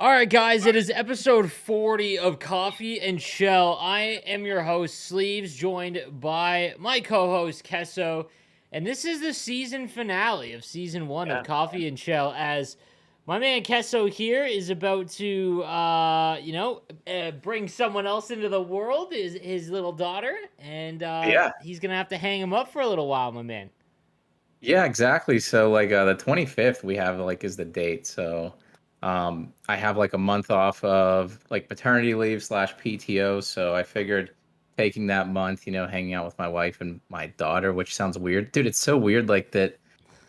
All right, guys, it is episode 40 of Coffee and Chel. I am your host, Sleeves, joined by my co host, Kesso. And this is the season finale of season one of Yeah. Coffee and Chel, as my man Kesso here is about to, bring someone else into the world, his little daughter. And Yeah. he's going to have to hang him up for a little while, my man. Yeah, exactly. So the 25th we have is the date. So I have like a month off of like paternity leave slash PTO. So I figured taking that month, hanging out with my wife and my daughter, which sounds weird. Dude, it's so weird like that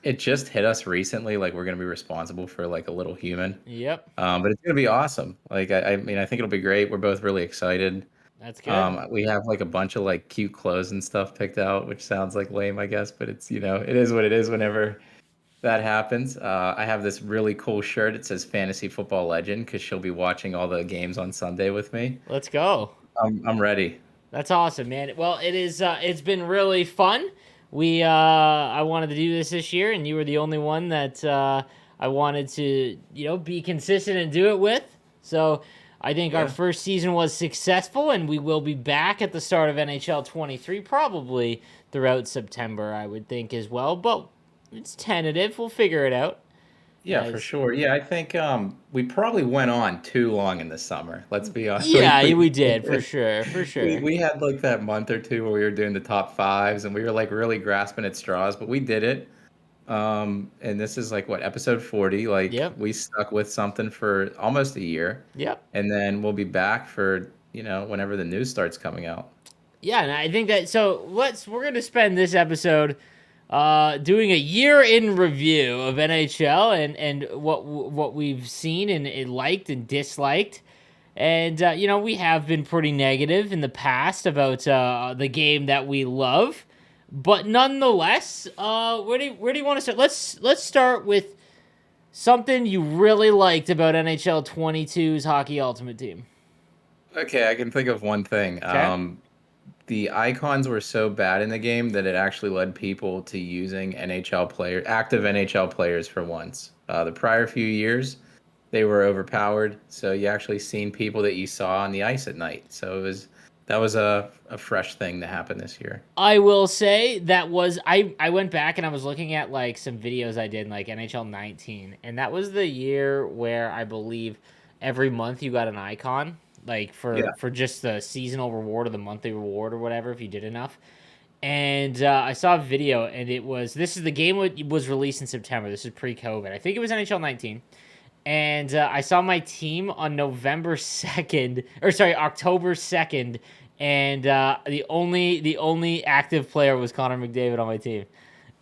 it just hit us recently, like we're gonna be responsible for like a little human. Yep, But it's gonna be awesome. I mean, I think it'll be great. We're both really excited. that's good. We have like a bunch of like cute clothes and stuff picked out, which sounds like lame, I guess, but it's, it is what it is whenever that happens. I have this really cool shirt. It says Fantasy Football Legend because she'll be watching all the games on Sunday with me. Let's go. I'm ready. That's awesome, man. Well, it is. It's been really fun. I wanted to do this year, and you were the only one that I wanted to, be consistent and do it with. So I think our Yeah. first season was successful, and we will be back at the start of NHL 23, probably throughout September, I would think as well. But it's tentative. We'll figure it out. Yeah, for As sure. Yeah, I think we probably went on too long in the summer. Let's be honest. yeah, we did for sure, for sure. We had like that month or two where we were doing the top fives and we were like really grasping at straws, but we did it. And this is like what, episode 40. Like Yep, we stuck with something for almost a year, yep. and then we'll be back for, whenever the news starts coming out. Yeah, and I think that we're gonna spend this episode doing a year in review of NHL and what we've seen and liked and disliked. And we have been pretty negative in the past about the game that we love, but nonetheless, where do you want to start? Let's start with something you really liked about NHL 22's Hockey Ultimate Team. Okay, I can think of one thing. Okay. The icons were so bad in the game that it actually led people to using active NHL players for once. The prior few years, they were overpowered, so you actually seen people that you saw on the ice at night. So that was a fresh thing to happen this year. I will say that was I went back and I was looking at like some videos I did in like NHL 19, and that was the year where I believe every month you got an icon, like Yeah, for just the seasonal reward or the monthly reward or whatever if you did enough. And I saw a video, and this is the game was released in September. This is pre-COVID. I think it was NHL 19. And I saw my team on November 2nd, or sorry, October 2nd, and the only active player was Connor McDavid on my team.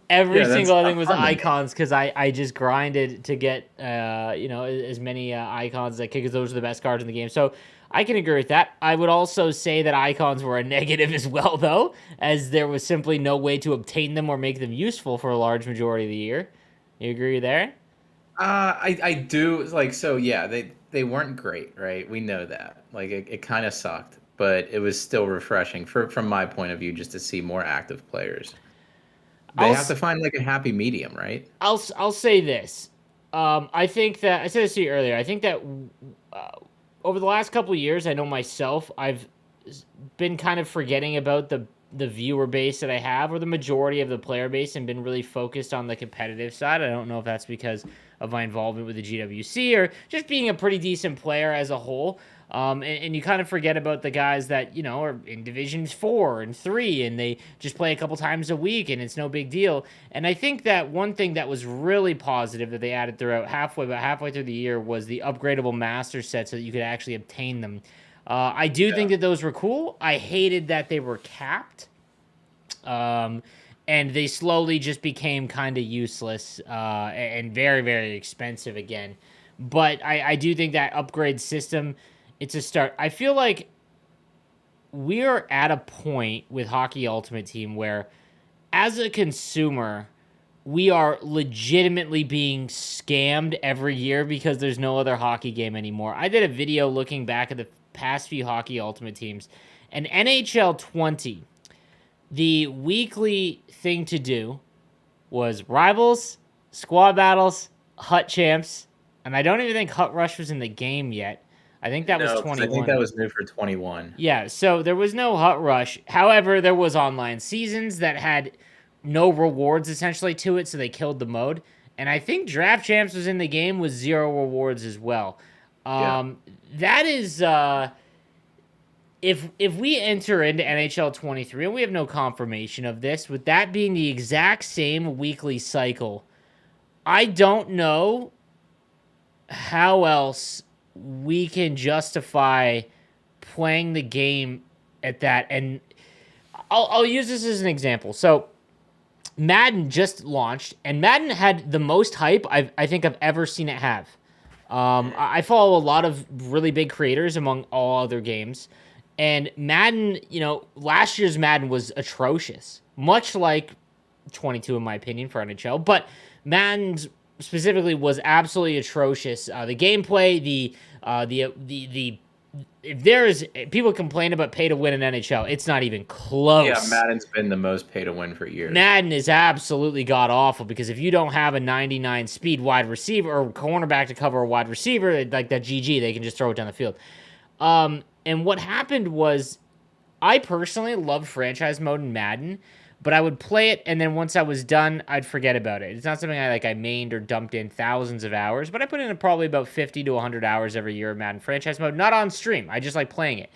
Every yeah, that's single other not thing was fun to me. icons because I just grinded to get as many icons as I could because those are the best cards in the game. So I can agree with that. I would also say that icons were a negative as well, though, as there was simply no way to obtain them or make them useful for a large majority of the year. You agree there? I do like so. Yeah, they weren't great, right? We know that. Like it kind of sucked, but it was still refreshing from my point of view just to see more active players. They I'll have to find like a happy medium, right? I'll say this. I think that I said this to you earlier. I think that uh, over the last couple of years, I know myself, I've been kind of forgetting about the viewer base that I have, or the majority of the player base, and been really focused on the competitive side. I don't know if that's because of my involvement with the GWC or just being a pretty decent player as a whole. And you kind of forget about the guys that are in divisions 4 and 3, and they just play a couple times a week, and it's no big deal. And I think that one thing that was really positive that they added throughout about halfway through the year was the upgradable master sets so that you could actually obtain them. I do think that those were cool. I hated that they were capped. Um, and they slowly just became kind of useless and very, very expensive again. But I do think that upgrade system, it's a start. I feel like we are at a point with Hockey Ultimate Team where, as a consumer, we are legitimately being scammed every year because there's no other hockey game anymore. I did a video looking back at the past few Hockey Ultimate Teams, and NHL 20, the weekly thing to do was rivals, squad battles, hut champs, And I don't even think Hut Rush was in the game yet. I think that was No, because I think that 21. was new for 21. Yeah, so there was no Hut Rush. However, there was online seasons that had no rewards essentially to it, so they killed the mode. And I think Draft Champs was in the game with zero rewards as well. Yeah. That is if we enter into NHL 23 and we have no confirmation of this, with that being the exact same weekly cycle, I don't know how else we can justify playing the game at that. And I'll use this as an example. So Madden just launched, and Madden had the most hype I think I've ever seen it have. I follow a lot of really big creators among all other games, and Madden, last year's Madden was atrocious, much like 22 in my opinion for NHL, but Madden's specifically was absolutely atrocious. The gameplay, the if there is people complain about pay to win in NHL, it's not even Yeah, close. Madden's been the most pay to win for years. Madden is absolutely god awful because if you don't have a 99 speed wide receiver or cornerback to cover a wide receiver like that, GG, they can just throw it down the field. And what happened was, I personally loved franchise mode in Madden, but I would play it, and then once I was done, I'd forget about it. It's not something I mained or dumped in thousands of hours, but I put in probably about 50 to 100 hours every year of Madden franchise mode, not on stream. I just like playing it.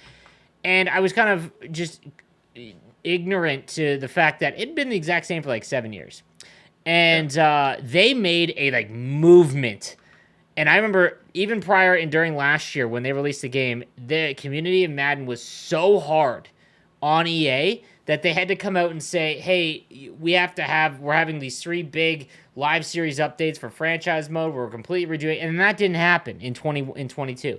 And I was kind of just ignorant to the fact that it'd been the exact same for like 7 years. And they made a movement. And I remember even prior and during last year when they released the game, the community of Madden was so hard on EA that they had to come out and say, "Hey, we're having these 3 big live series updates for franchise mode. We're completely redoing," and that didn't happen in 22.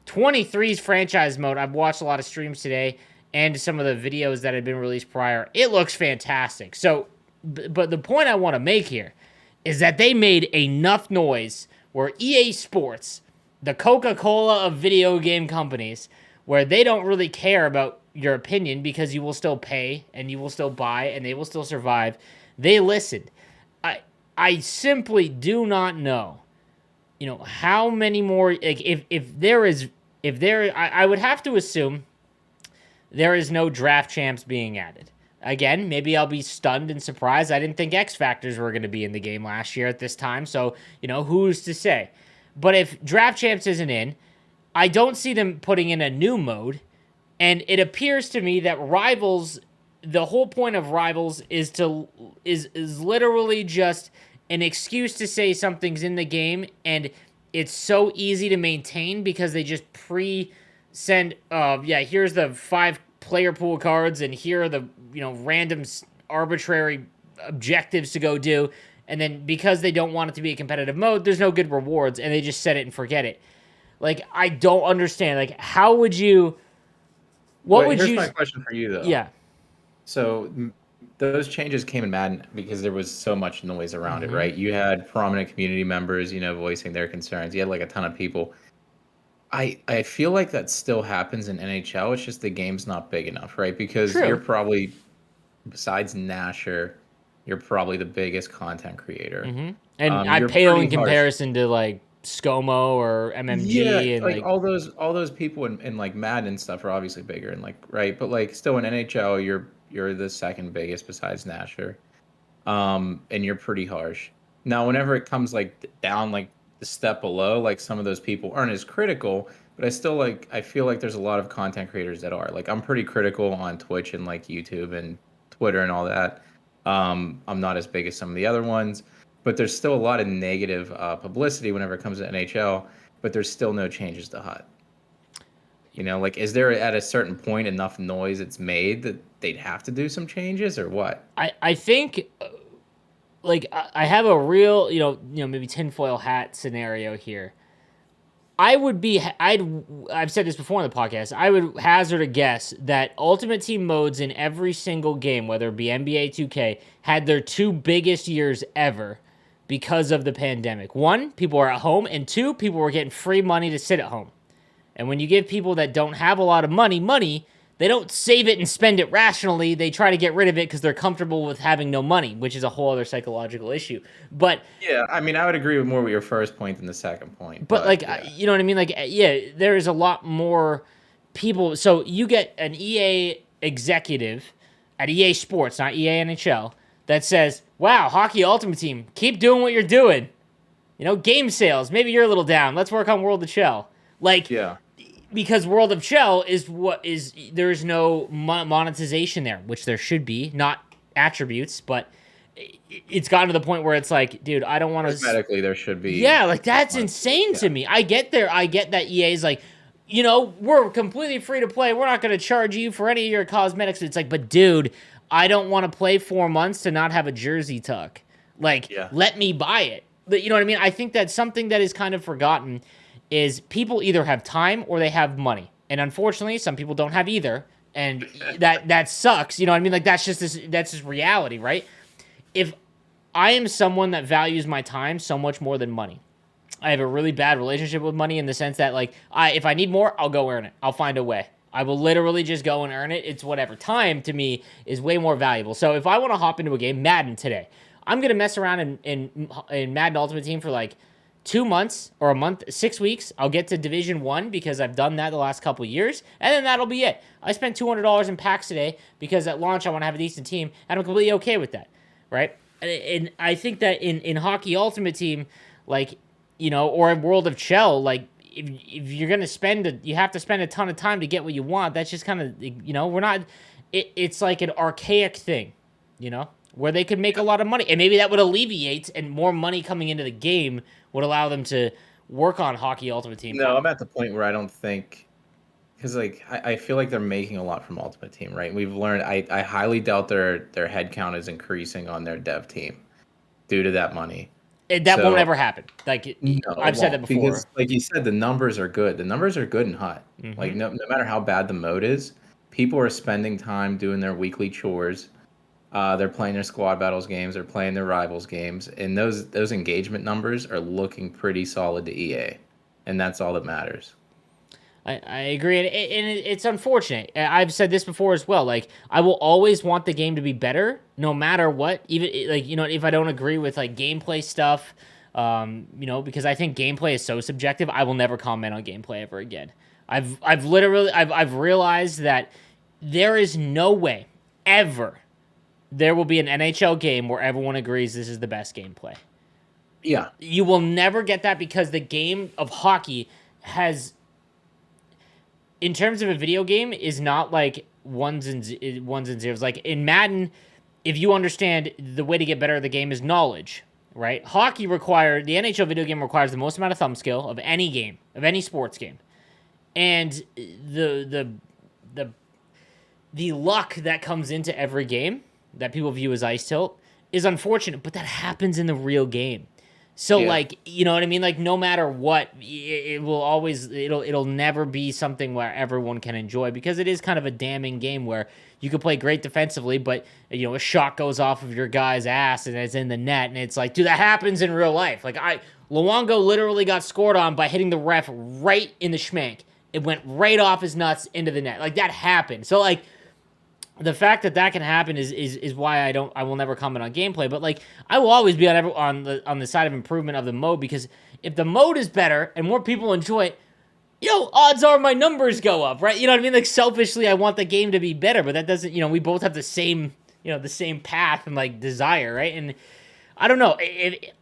23's franchise mode. I've watched a lot of streams today and some of the videos that had been released prior. It looks fantastic. So, but the point I want to make here is that they made enough noise where EA Sports, the Coca-Cola of video game companies, where they don't really care about your opinion because you will still pay and you will still buy and they will still survive. They listened. I simply do not know, how many more, like I would have to assume there is no draft champs being added. Again, maybe I'll be stunned and surprised. I didn't think X Factors were going to be in the game last year at this time, so, who's to say? But if Draft Champs isn't in, I don't see them putting in a new mode, and it appears to me that Rivals, the whole point of Rivals is literally just an excuse to say something's in the game, and it's so easy to maintain because they just send, here's the 5 player pool cards, and here are the random arbitrary objectives to go do, and then because they don't want it to be a competitive mode, there's no good rewards, and they just set it and forget it. Like, I don't understand. Like, how would you? What would Here's you? my question for you though. Yeah. So those changes came in Madden because there was so much noise around it, right? You had prominent community members, voicing their concerns. You had like a ton of people. I feel like that still happens in NHL. It's just the game's not big enough, right? Because True. you're probably, besides Nasher, you're probably the biggest content creator. And I You're pale in pretty harsh. comparison to like ScoMo or Yeah, MMG and like all those people in like Madden and stuff are obviously bigger and like right, but like still in NHL you're the second biggest besides Nasher. And you're pretty harsh. Now, whenever it comes like down like the step below, like some of those people aren't as critical, but I feel like there's a lot of content creators that are. Like I'm pretty critical on Twitch and like YouTube and Twitter and all that. I'm not as big as some of the other ones, but there's still a lot of negative publicity whenever it comes to NHL, but there's still no changes to HUT. Like is there at a certain point enough noise it's made that they'd have to do some changes or what? I think like I have a real maybe tinfoil hat scenario here. I've said this before in the podcast. I would hazard a guess that Ultimate Team modes in every single game, whether it be NBA 2K, had their 2 biggest years ever because of the pandemic. 1, people were at home, and 2, people were getting free money to sit at home. And when you give people that don't have a lot of money, They don't save it and spend it rationally. They try to get rid of it because they're comfortable with having no money, which is a whole other psychological issue. But Yeah, I mean, I would agree with more with your first point than the second point, but but like yeah. you know what I mean? Like yeah, there is a lot more people. So you get an EA executive at EA Sports, not EA NHL, that says, "Wow, Hockey Ultimate Team, keep doing what you're doing. You know, game sales. Maybe you're a little down. Let's work on World of Chel." Like Yeah. because World of Chel is what is there's no monetization there, which there should be, not attributes, but it's gotten to the point where it's like, dude, I don't want to. Cosmetically, there should be Yeah, like that's monetization. insane to Yeah. me. I get there. I get that EA's like, you know, we're completely free to play. We're not going to charge you for any of your cosmetics. It's like, but dude, I don't want to play 4 months to not have a jersey tuck. Like, Yeah. let me buy it. But you know what I mean? I think that's something that is kind of forgotten is people either have time or they have money. And unfortunately, some people don't have either. And that sucks. You know what I mean? Like that's just reality, right? If I am someone that values my time so much more than money. I have a really bad relationship with money in the sense that like if I need more, I'll go earn it. I'll find a way. I will literally just go and earn it. It's whatever. Time to me is way more valuable. So if I want to hop into a game, Madden today, I'm gonna mess around in Madden Ultimate Team for like 2 months or a month, 6 weeks. I'll get to Division 1 because I've done that the last couple of years, and then that'll be it. I spent $200 in packs today because at launch I want to have a decent team, and I'm completely okay with that, right? And I think that in Hockey Ultimate Team, like you know, or in World of Chel, like if you're gonna you have to spend a ton of time to get what you want. That's just kind of you know, we're not. It's like an archaic thing, you know, where they could make a lot of money, and maybe that would alleviate, and more money coming into the game would allow them to work on Hockey Ultimate Team. No, I'm at the point where I don't think because like I feel like they're making a lot from Ultimate Team, right? We've learned I highly doubt their head count is increasing on their dev team due to that money. That won't So ever happen. Like no, it I've said that won't because, before. like you said, the numbers are good. The numbers are good and hot. Like Hmm. no matter how bad the mode is, people are spending time doing their weekly chores. They're playing their squad battles games. They're playing their rivals games, and those engagement numbers are looking pretty solid to EA, and that's all that matters. I agree, and it's unfortunate. I've said this before as well. Like, I will always want the game to be better, no matter what. Even like you know, if I don't agree with like gameplay stuff, you know, because I think gameplay is so subjective. I will never comment on gameplay ever again. I've literally I've realized that there is no way ever there will be an NHL game where everyone agrees this is the best gameplay. Yeah, You will never get that because the game of hockey has in terms of a video game is not like ones and zeros. Like in Madden, if you understand the way to get better at the game is knowledge, right? The NHL video game requires the most amount of thumb skill of any game, of any sports game, and the the luck that comes into every game that people view as ice tilt is unfortunate, but that happens in the real game. So yeah. like you know what I mean? Like no matter what, it will always it'll never be something where everyone can enjoy because it is kind of a damning game where you could play great defensively, but you know a shot goes off of your guy's ass and it's in the net, and it's like, dude, that happens in real life. Like Luongo literally got scored on by hitting the ref right in the schmank. It went right off his nuts into the net. Like that happened. So like the fact that that can happen is why I will never comment on gameplay, but like I will always be on the side of improvement of the mode because if the mode is better and more people enjoy it, you know, odds are my numbers go up, right? You know what I mean? Like selfishly, I want the game to be better, but that doesn't, you know, we both have the same, you know, the same path and like desire, right? And I don't know,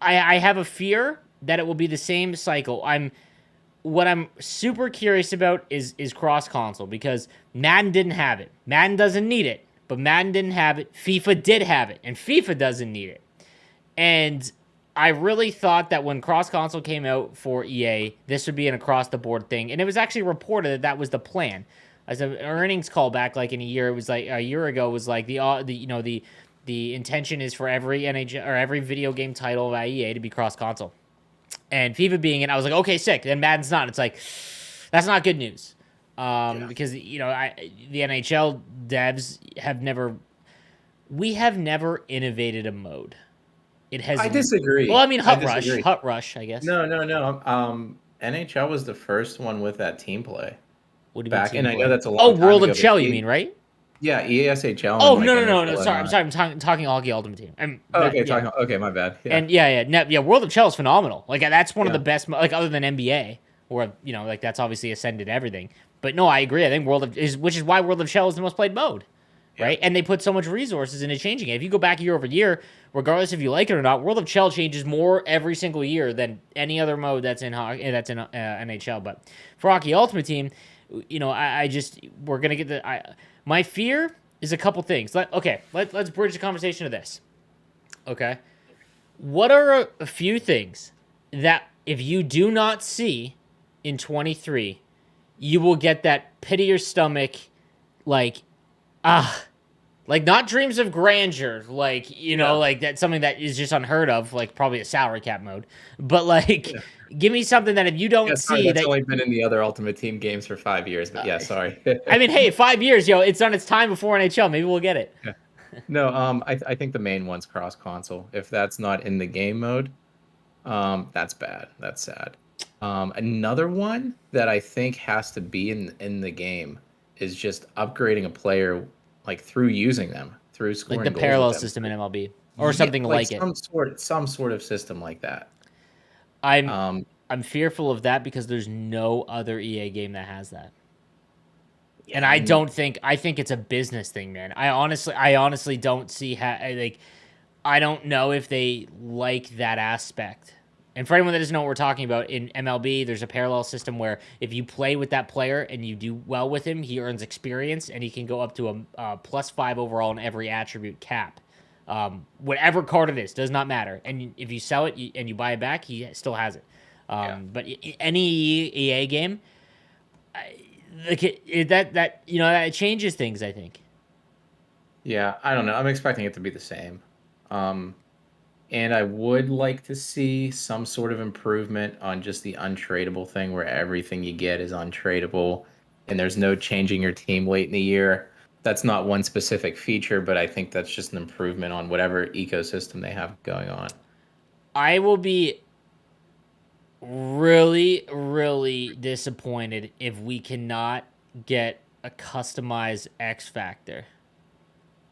I have a fear that it will be the same cycle. What I'm super curious about is cross console because Madden didn't have it. Madden doesn't need it, but Madden didn't have it. FIFA did have it, and FIFA doesn't need it. And I really thought that when cross console came out for EA, this would be an across the board thing, and it was actually reported that that was the plan. As an earnings callback, like in a year ago, was like the intention is for every NHL or every video game title of EA to be cross console and FIFA being it, I was like, okay, sick. Then Madden's not. It's like that's not good news, Yeah. because you know the NHL devs we have never innovated a mode. It has I well, disagree. I mean I disagree. Hut Rush, I guess. No, no, no. NHL was the first one with that team play. What do you mean back, and team I know play? that's a Oh, long time World of ago, but Chell, you mean, right? yeah, EASHL and Oh like no. NHL and Sorry, I'm sorry. I'm talking Hockey Ultimate Team. oh, That okay, yeah. okay, my bad. Yeah, And yeah. World of Chell is phenomenal. Like that's one of yeah, the best, like other than NBA, where like that's obviously ascended everything. But no, I agree. I think which is why World of Chell is the most played mode, yeah, right? And they put so much resources into changing it. If you go back year over year, regardless if you like it or not, World of Chell changes more every single year than any other mode that's in NHL. But for Hockey Ultimate Team, I just we're gonna get my fear is a couple things. Let's bridge the conversation to this. Okay, what are a few things that if you do not see in 23, you will get that pit of your stomach, like, ah, like not dreams of grandeur, like, yeah, like that's something that is just unheard of, like probably a salary cap mode. But like, yeah. give me something that if you Yeah, don't sorry, see that's that, only been in the other Ultimate Team games for 5 years, but uh, yeah, sorry. I mean, hey, 5 years, it's done its time before NHL. Maybe we'll get it. Yeah. No, I think the main one's cross console. If that's not in the game mode, that's bad. That's sad. Another one that I think has to be in the game is just upgrading a player like through using them, through Like the scoring goals with parallel them. system in MLB or Yeah, something like like it. some sort of system like that. I'm Um, I'm fearful of that because there's no other EA game that has that. And yeah, I and don't think I think it's a business thing, man. I honestly don't see how like I don't know if they like that aspect. And for anyone that doesn't know what we're talking about, in MLB, there's a parallel system where if you play with that player and you do well with him, he earns experience and he can go up to a +5 overall in every attribute cap. Whatever card it is, does not matter. And if you sell it and you buy it back, he still has it. yeah. But any EA game, like that changes things. I think. Yeah, I don't know. I'm expecting it to be the same. Um, and I would like to see some sort of improvement on just the untradeable thing where everything you get is untradeable and there's no changing your team late in the year. That's not one specific feature, but I think that's just an improvement on whatever ecosystem they have going on. I will be really, really disappointed if we cannot get a customized X Factor.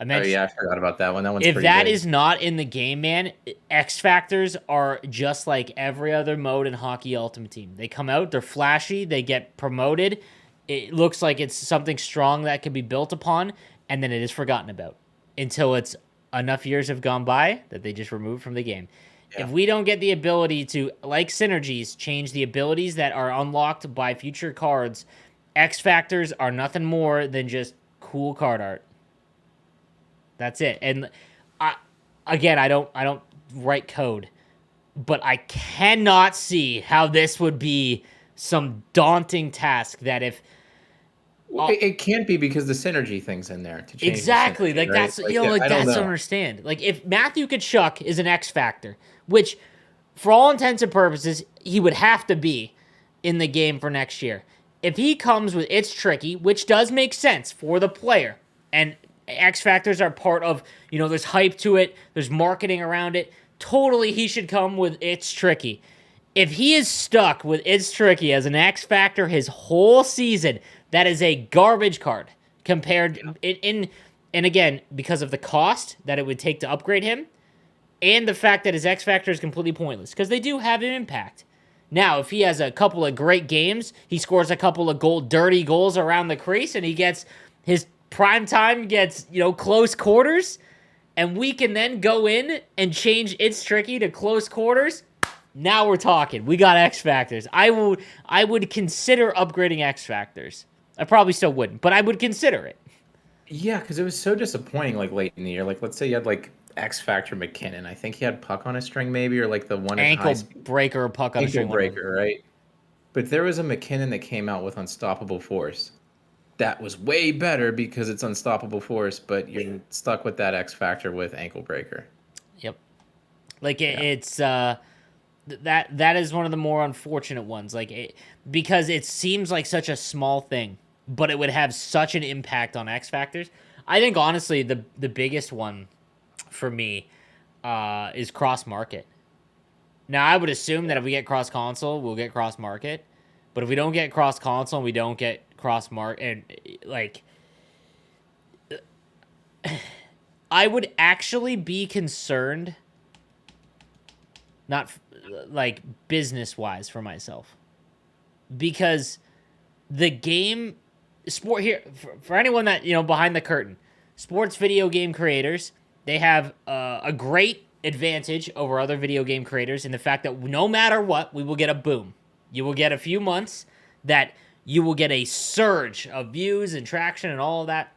I Oh mentioned yeah, I forgot about that one. That one's if pretty that big. is not in the game, man, X Factors are just like every other mode in Hockey Ultimate Team. They come out, they're flashy, they get promoted. It looks like it's something strong that can be built upon, and then it is forgotten about until it's enough years have gone by that they just remove from the game. If Yeah. we don't get the ability to, like synergies, change the abilities that are unlocked by future cards, X Factors are nothing more than just cool card art. That's it. And I again, I don't write code, but I cannot see how this would be some daunting task that if Well, uh, it can't be because the synergy thing's in there to change the exactly, synergy, like right? that's Like, yeah, like I don't that's what I know. don't understand. Like if Matthew Kachuk is an X Factor, which for all intents and purposes he would have to be in the game for next year. If he comes with It's Tricky, which does make sense for the player, and X Factors are part of, there's hype to it, there's marketing around it. Totally, he should come with It's Tricky. If he is stuck with It's Tricky as an X Factor his whole season, that is a garbage card compared and again, because of the cost that it would take to upgrade him, and the fact that his X Factor is completely pointless because they do have an impact. Now, if he has a couple of great games, he scores a couple of dirty goals around the crease, and he gets his prime time gets close quarters, and we can then go in and change It's Tricky to close quarters. Now we're talking. We got X Factors. I would consider upgrading X Factors. I probably still wouldn't, but I would consider it. Yeah, because it was so disappointing, like late in the year. Like, let's say you had like X Factor McKinnon. I think he had puck on a string, maybe, or like the one at high Ankle speed breaker, puck on a ankle string, one of them. breaker, right? But there was a McKinnon that came out with Unstoppable Force. That was way better because it's Unstoppable Force, but you're stuck with that X Factor with ankle breaker. Yep. Like Yeah, it's that is one of the more unfortunate ones. Because it seems like such a small thing, but it would have such an impact on X Factors. I think honestly the biggest one for me is cross market. Now I would assume that if we get cross console, we'll get cross market. But if we don't get cross console and we don't get cross mark and like I would actually be concerned, not like business wise for myself, because the game sport here for anyone that behind the curtain, sports video game creators, they have a great advantage over other video game creators in the fact that no matter what, we will get a boom. You will get a few months that you will get a surge of views and traction and all of that.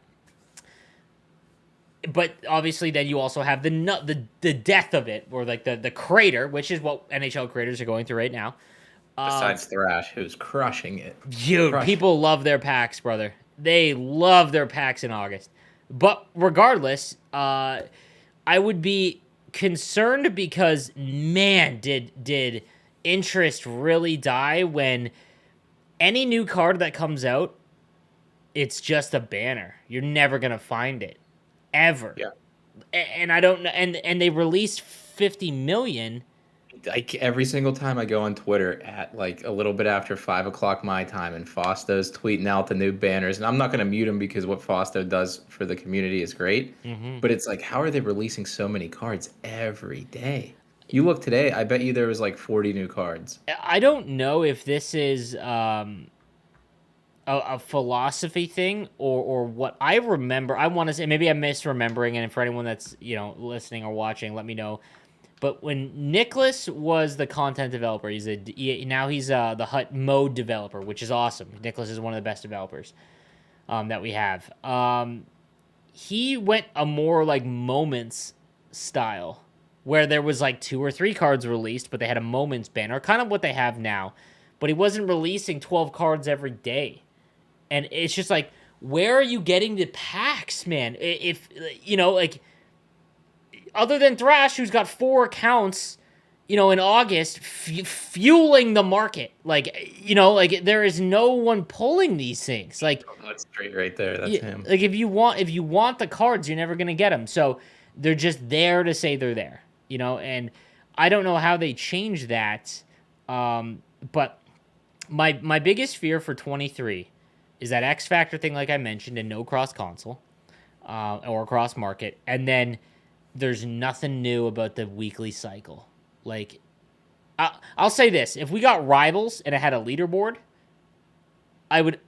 But obviously, then you also have the death of it, or like the crater, which is what NHL creators are going through right now. Besides Thrash, who's crushing it. Dude, people love their packs, brother. They love their packs in August. But regardless, I would be concerned because, man, did interest really die when any new card that comes out, it's just a banner. You're never gonna find it, ever. Yeah. And I don't know. And they released 50 million. Like every single time I go on Twitter at like a little bit after 5 o'clock my time, and Fausto's tweeting out the new banners, and I'm not going to mute him because what Fausto does for the community is great. Mm-hmm. But it's like, how are they releasing so many cards every day? You look today, I bet you there was like 40 new cards. I don't know if this is a philosophy thing or what. I remember. I want to say maybe I'm misremembering, and for anyone that's listening or watching, let me know. But when Nicholas was the content developer, now he's the Hut mode developer, which is awesome. Nicholas is one of the best developers that we have. He went a more like moments style, where there was like 2 or 3 cards released, but they had a moments banner, kind of what they have now. But he wasn't releasing 12 cards every day, and it's just like, where are you getting the packs, man? If like. Other than Thrash, who's got 4 accounts, in August, fueling the market. Like, like there is no one pulling these things. Like, that's straight right there. That's him. Like if you want the cards, you're never gonna get them. So they're just there to say they're there. And I don't know how they change that. But my biggest fear for 23 is that X Factor thing, like I mentioned, and no cross console or cross market, and then there's nothing new about the weekly cycle. Like, I'll say this: if we got Rivals and it had a leaderboard, I want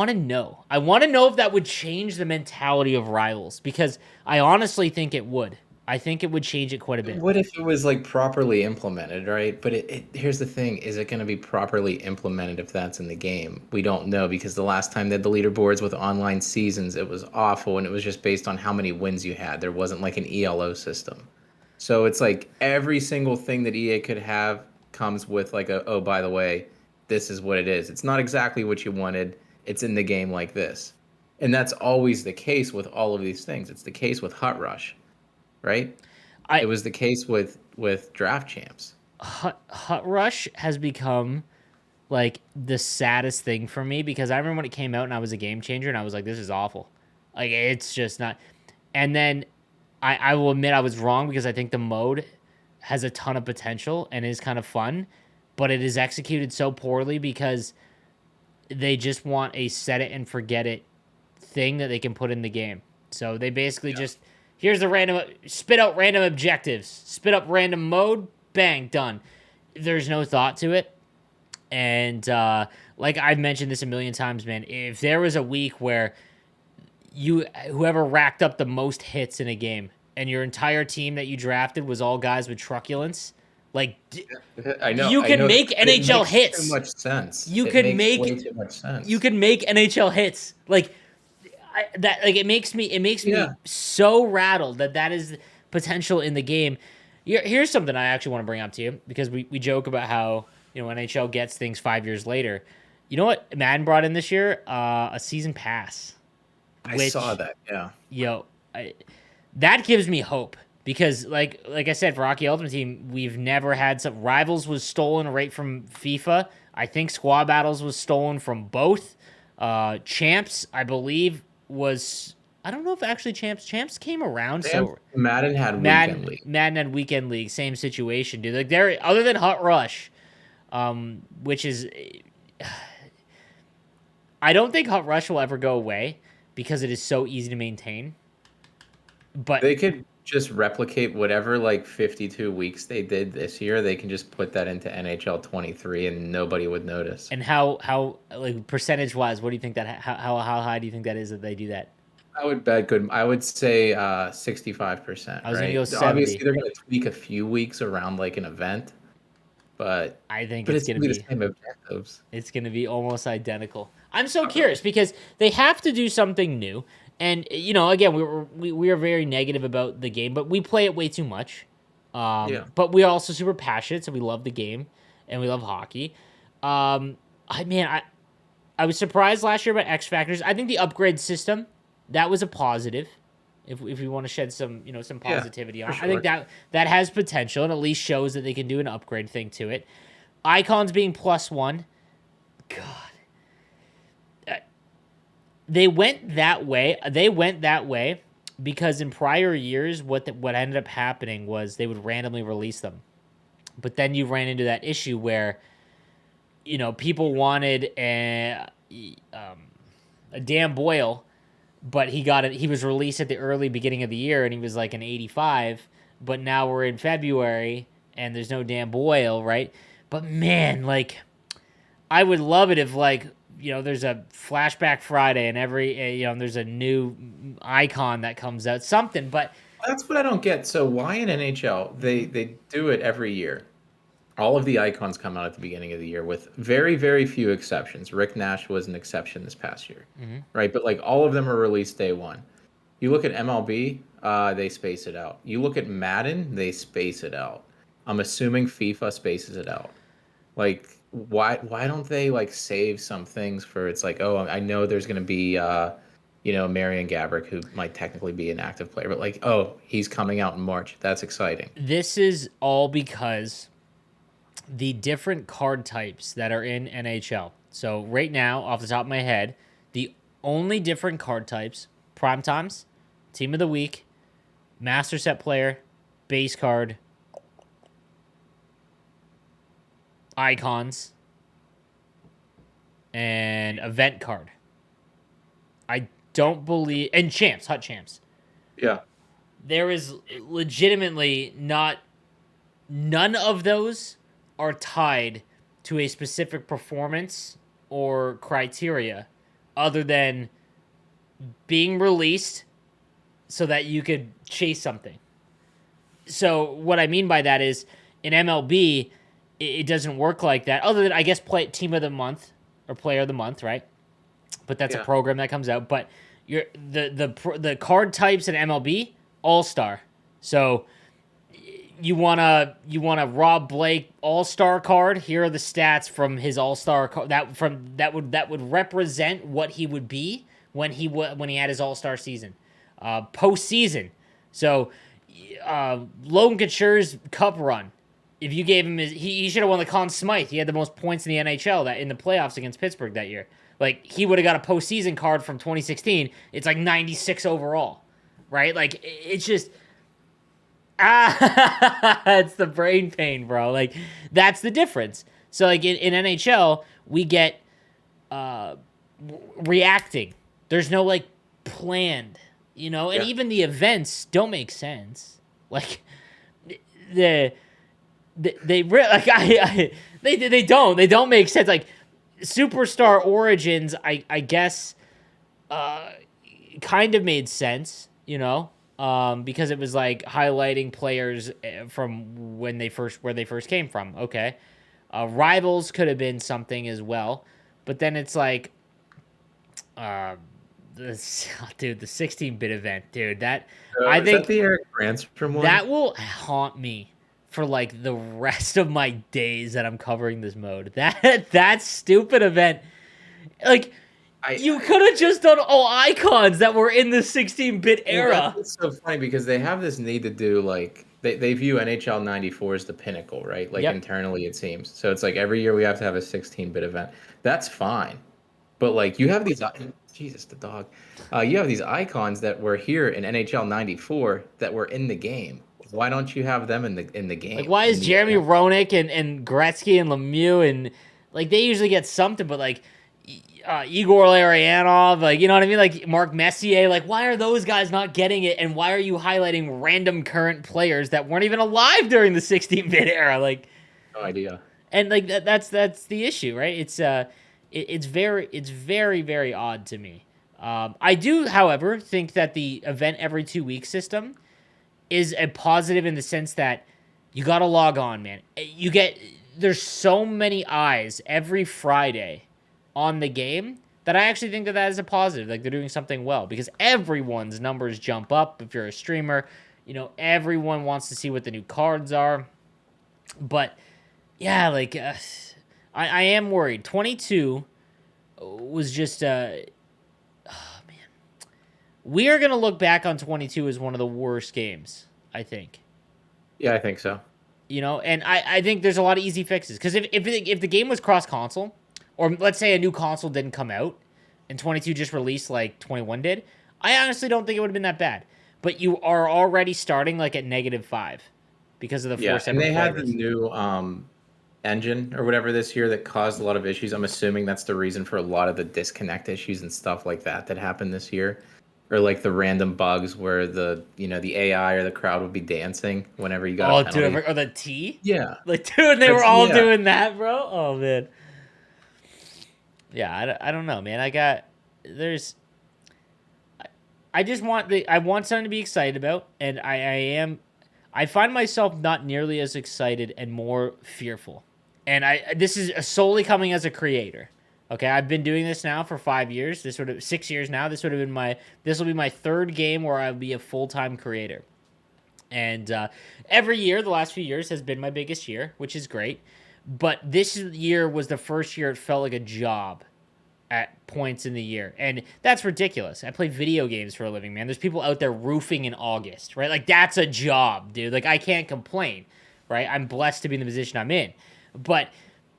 to know. I want to know if that would change the mentality of Rivals, because I honestly think it would. I think it would change it quite a bit. What if it was like properly implemented, right? But here's the thing: is it going to be properly implemented if that's in the game? We don't know, because the last time they had the leaderboards with online seasons, it was awful, and it was just based on how many wins you had. There wasn't like an ELO system. So it's like every single thing that EA could have comes with like oh, by the way, this is what it is. It's not exactly what you wanted. It's in the game like this. And that's always the case with all of these things. It's the case with Hut Rush. Right? It was the case with Draft Champs. Hut Rush has become like the saddest thing for me, because I remember when it came out and I was a game changer and I was like, this is awful. Like, it's just not. And then I will admit I was wrong, because I think the mode has a ton of potential and is kind of fun, but it is executed so poorly because they just want a set it and forget it thing that they can put in the game. So they basically just... Here's the random, spit out random objectives, spit up random mode, bang, done. There's no thought to it. And like I've mentioned this a million times, man, if there was a week where whoever racked up the most hits in a game and your entire team that you drafted was all guys with truculence, like, I know you can make NHL hits. Too much sense. You could make way too much sense. You can make NHL hits. Like, it makes me so rattled that is potential in the game. Here's something I actually want to bring up to you, because we joke about how NHL gets things 5 years later. You know what Madden brought in this year? A season pass. I saw that. Yeah. That gives me hope, because like I said, for Hockey Ultimate Team, we've never had some... Rivals was stolen right from FIFA. I think Squad Battles was stolen from both. Champs, I believe, was... I don't know if actually Champs came around. So Madden had Weekend League. Madden had Weekend League, same situation, dude. Like, they're, other than Hut Rush, which is... I don't think Hot Rush will ever go away because it is so easy to maintain. But They could just replicate whatever like 52 weeks they did this year. They can just put that into NHL 23 and nobody would notice. and how like percentage wise, what do you think that how high do you think that is that they do that? I would bet good. I would say 65%, I was gonna go right? Obviously, 70. they're going to tweak a few weeks around like an event, but I think but it's it's gonna going to be be the same objectives. it's gonna be almost identical. I'm so curious because they have to do something new. And again, we are very negative about the game, but we play it way too much. Yeah. But we are also super passionate, so we love the game and we love hockey. I was surprised last year about X Factors. I think the upgrade system that was a positive. If we want to shed some Yeah, positivity for on it. I think sure. that has potential and at least shows that they can do an upgrade thing to it. Icons being +1. God, they went that way. They went that way because in prior years, what ended up happening was they would randomly release them. But then you ran into that issue where people wanted a Dan Boyle, but he got it. He was released at the early beginning of the year, and he was like an 85. But now we're in February, and there's no Dan Boyle, right? But man, like I would love it if there's a flashback Friday and every there's a new icon that comes out, something. But That's what I don't get. So why in NHL they do it every year? All of the icons come out at the beginning of the year with very, very few exceptions. Rick Nash was an exception this past year, mhm. right? But like all of them are released day one. You look at MLB, they space it out. You look at Madden, they space it out. I'm assuming FIFA spaces it out. Like why don't they like save some things for it's like, oh, I know there's gonna be Marion Gabrick who might technically be an active player, but like, oh, he's coming out in March. That's exciting. This is all because the different card types that are in NHL. So right now, off the top of my head, the only different card types: prime times, team of the week, master set player, base card, icons, and event card. I don't believe and champs, hot champs. Yeah. There is legitimately not none of those are tied to a specific performance or criteria other than being released so that you could chase something. So what I mean by that is in MLB, it doesn't work like that. Other than I guess play team of the month or player of the month, right? But that's a Yeah. program that comes out. But the card types in MLB All Star. So you want a Rob Blake All Star card. Here are the stats from his All Star card that would represent what he would be when he had his All Star season, postseason. So Logan Couture's Cup run. If you gave him he should have won the Conn Smythe. He had the most points in the NHL that in the playoffs against Pittsburgh that year. Like he would have got a postseason card from 2016. It's like 96 overall, right? Like it's just it's the brain pain, bro. Like that's the difference. So like in NHL, we get uh reacting. There's no like planned, and Yeah. even the events don't make sense. Like the like they don't make sense. Like Superstar Origins, I guess uh kind of made sense, because it was like highlighting players from where they first came from. Okay, Rivals could have been something as well, but then it's like, uh, this dude, the 16-bit event, dude. That So I is that think the Eric Brandstrom one? that will haunt me for like the rest of my days that I'm covering this mode. That stupid event, like I you could have just done all icons that were in the 16-bit Well, that's era. what's so funny because they have this need to do like they view NHL 94 as the pinnacle, right? Like Yep. internally it seems. So it's like every year we have to have a 16-bit event. That's fine. But like you have these Jesus the dog. You have these icons that were here in NHL 94 that were in the game. Why don't you have them in the Like, game why in is the Jeremy event? Roenick and Gretzky and Lemieux and like they usually get something, but like Igor Larionov, like, you know what I mean? Like Mark Messier, like, why are those guys not getting it? And why are you highlighting random current players that weren't even alive during the 16-bit era? Like, No idea. and like that's the issue, right? It's very odd to me. I do, however, think that the event every 2 week system is a positive in the sense that you got to log on, man. There's so many eyes every Friday on the game that I actually think that that is a positive. Like they're doing something well because everyone's numbers jump up if you're a streamer. Everyone wants to see what the new cards are. But yeah, like I am worried. 22 was just oh man. We are gonna look back on 22 as one of the worst games. I think. Yeah, I think so. And I think there's a lot of easy fixes because if the game was cross console, or let's say a new console didn't come out, and 22 just released like 21 did, I honestly don't think it would have been that bad. But you are already starting like at -5 because of the four Yeah, and separate they had the flavors. new engine or whatever this year that caused a lot of issues. I'm assuming that's the reason for a lot of the disconnect issues and stuff like that happened this year. Or like the random bugs where the AI or the crowd would be dancing whenever you got a Oh, dude, penalty. or the T? Yeah. Like, dude, they were That's all yeah. doing that, bro. Oh man. Yeah, I don't know, man. There's I just I want something to be excited about, and I find myself not nearly as excited and more fearful. And this is solely coming as a creator. Okay, I've been doing this now for 5 years. This would have 6 years now. This will be my third game where I'll be a full-time creator. And every year, the last few years has been my biggest year, which is great. But this year was the first year it felt like a job at points in the year. And that's ridiculous. I play video games for a living, man. There's people out there roofing in August, right? Like, that's a job, dude. Like, I can't complain, right? I'm blessed to be in the position I'm in. But,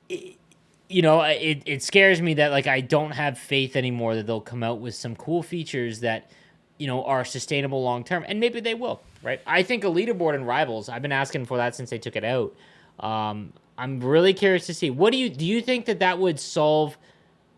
it scares me that, like, I don't have faith anymore that they'll come out with some cool features that, are sustainable long term. And maybe they will, right? I think a leaderboard in Rivals, I've been asking for that since they took it out. I'm really curious to see. Do you think that would solve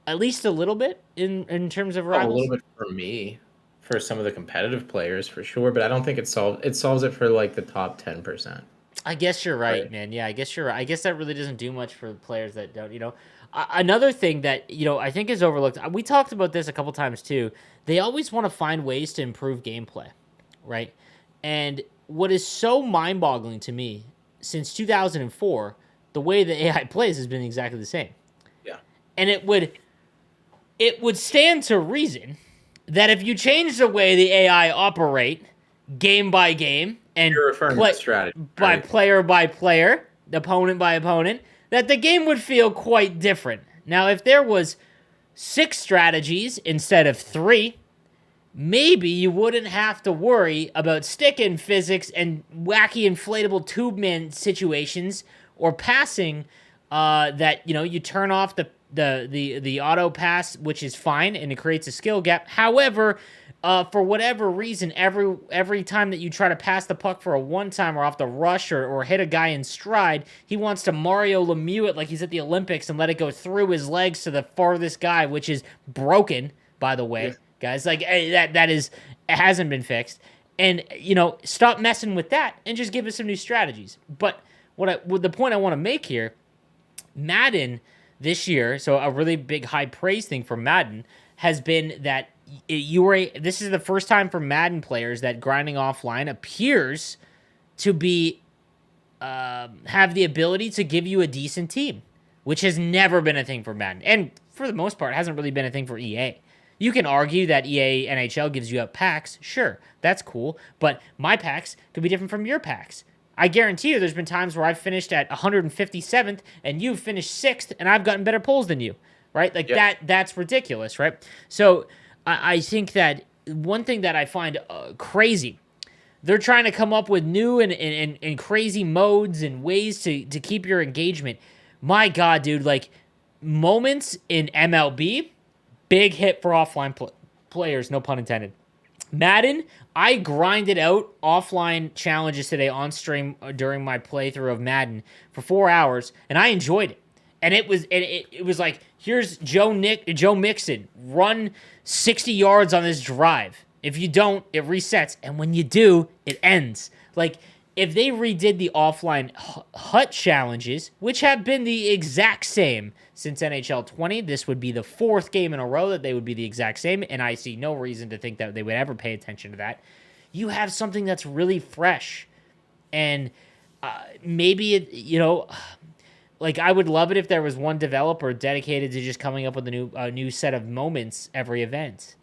at least a little bit in terms of Oh, a little Rivals? bit for me, for some of the competitive players for sure, but I don't think it solves it for like the top 10%. I guess you're right, Right. man. Yeah, I guess you're right. I guess that really doesn't do much for players that don't, Another thing that, I think is overlooked. We talked about this a couple times too. They always want to find ways to improve gameplay, right? And what is so mind-boggling to me, since 2004, the way the AI plays has been exactly the same. Yeah. And it would stand to reason that if you change the way the AI operate game by game and You're referring to strategy, right? by player, opponent by opponent, that the game would feel quite different. Now, if there was 6 strategies instead of 3, maybe you wouldn't have to worry about stick-in physics and wacky inflatable tube man situations or passing that you turn off the auto pass, which is fine, and it creates a skill gap. However, for whatever reason, every time that you try to pass the puck for a one-timer off the rush or hit a guy in stride, he wants to Mario Lemieux it like he's at the Olympics and let it go through his legs to the farthest guy, which is broken, by the Yeah. way, guys. Like it hasn't been fixed. And stop messing with that and just give us some new strategies. But the point I want to make here, Madden this year, so a really big high praise thing for Madden has been that this is the first time for Madden players that grinding offline appears to be have the ability to give you a decent team, which has never been a thing for Madden, and for the most part hasn't really been a thing for EA. You can argue that EA NHL gives you out packs, sure, that's cool, but my packs could be different from your packs. I guarantee you there's been times where I've finished at 157th and you've finished 6th and I've gotten better pulls than you, right? Like Yeah. that's ridiculous, right? So I think that one thing that I find crazy, they're trying to come up with new and crazy modes and ways to keep your engagement. My God, dude, like moments in MLB, big hit for offline players, no pun intended. Madden, I grinded out offline challenges today on stream during my playthrough of Madden for 4 hours, and I enjoyed it. And it was like, here's Joe Mixon, run 60 yards on this drive. If you don't, it resets, and when you do, it ends. Like, if they redid the offline hut challenges, which have been the exact same since NHL 20, this would be the fourth game in a row that they would be the exact same, and I see no reason to think that they would ever pay attention to that. You have something that's really fresh, and maybe it, like, I would love it if there was one developer dedicated to just coming up with a new set of moments every event.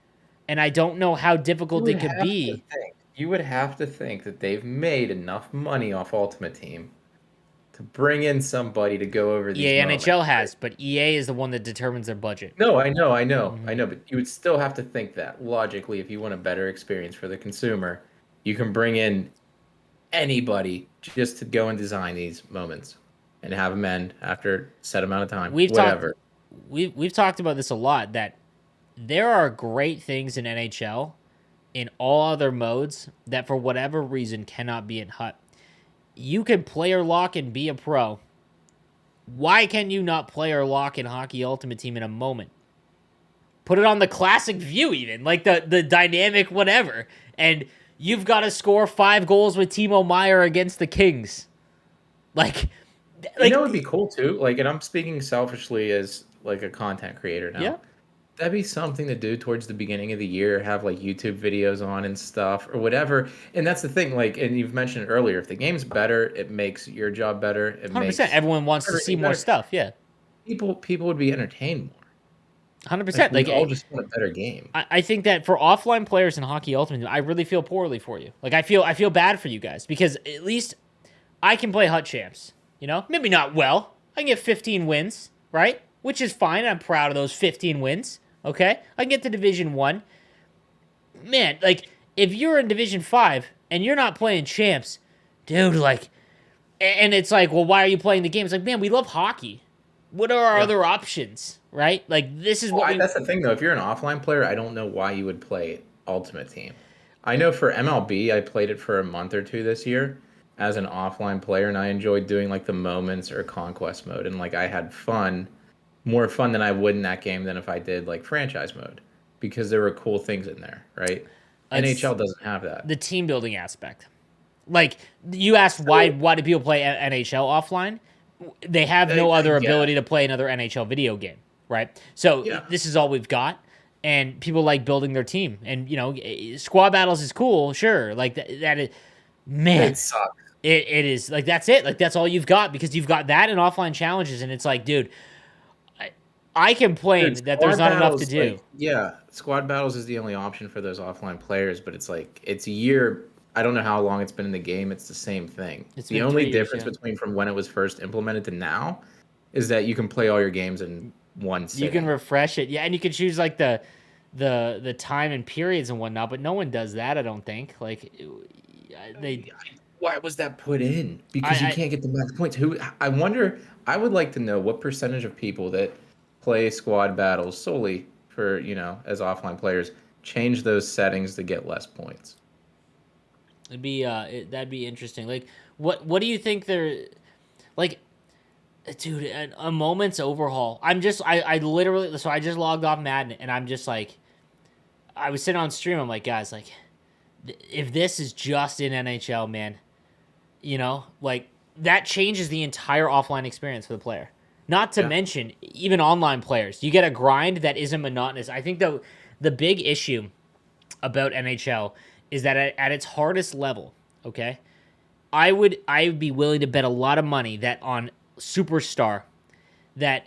And I don't know how You difficult would it could have to be. think. You would have to think that they've made enough money off Ultimate Team to bring in somebody to go over these EA moments, NHL right? has, but EA is the one that determines their budget. No, I know, I know, I Hmm. know, but you would still have to think that logically, if you want a better experience for the consumer, you can bring in anybody just to go and design these moments and have them end after a set amount of time, We've talked whatever. we've talked about this a lot, that there are great things in NHL in all other modes that for whatever reason cannot be in HUT. You can player lock and be a pro. Why can you not player lock in Hockey Ultimate Team in a moment? Put it on the classic view, even like the dynamic whatever, and you've got to score 5 goals with Timo Meyer against the Kings. Like, You know, like it'd be cool too. Like, and I'm speaking selfishly as like a content creator yeah, now. That'd be something to do towards the beginning of the year, have like YouTube videos on and stuff or whatever. And that's the thing, like, and you've mentioned earlier, if the game's better, it makes your job better. It 100%. makes Everyone wants to see everything more better. stuff. Yeah, People would be entertained more. Like 100%. we Like, all just want a better game. I think that for offline players in Hockey Ultimate Team, I really feel poorly for you. Like, I feel bad for you guys because at least I can play HUT champs. Maybe not well. I can get 15 wins, right? Which is fine. I'm proud of those 15 wins. Okay, I can get to Division 1. Man, like, if you're in Division 5 and you're not playing champs, dude, like, and it's like, well, why are you playing the game? It's like, man, we love hockey. What are our Yeah. other options, right? Like, this is Well, what we. that's the thing though. If you're an offline player, I don't know why you would play Ultimate Team. I know for MLB, I played it for a month or two this year as an offline player, and I enjoyed doing like the moments or conquest mode, and like I had fun, more fun than I would in that game than if I did like franchise mode because there were cool things in there, right? It's NHL doesn't have that. the team building aspect. Like, you asked So why do people play NHL offline? They have no other yeah, ability to play another NHL video game, right? So yeah. this is all we've got, and people like building their team. And squad battles is cool, sure. Like that is, man, It sucks. it is like that's it. Like, that's all you've got because you've got that and offline challenges, and it's like, dude, I, I Dude, complain that there's squad not enough to battles, do. like, yeah, squad battles is the only option for those offline players, but it's like, it's a year. I don't know how long it's been in the game. It's the same thing. It's The been only 3 years, difference yeah. between from when it was first implemented to now is that you can play all your games in one You can sitting. refresh it, yeah, and you can choose like the time and periods and whatnot, but no one does that. I don't think. Like, they, Why was that put in? Because you I can't get the max points. Who? I wonder. I would like to know what percentage of people that play squad battles solely for as offline players change those settings to get less points. it'd be that'd be interesting. Like, what do you think they're like? Dude, a moment's overhaul. I literally, so I just logged off Madden, and I'm just like, I was sitting on stream. I'm like, guys, like, if this is just in NHL, man, like, that changes the entire offline experience for the player. Not to Yeah. mention, even online players, you get a grind that isn't monotonous. I think the big issue about NHL is that at its hardest level, okay, I would be willing to bet a lot of money that on Superstar, that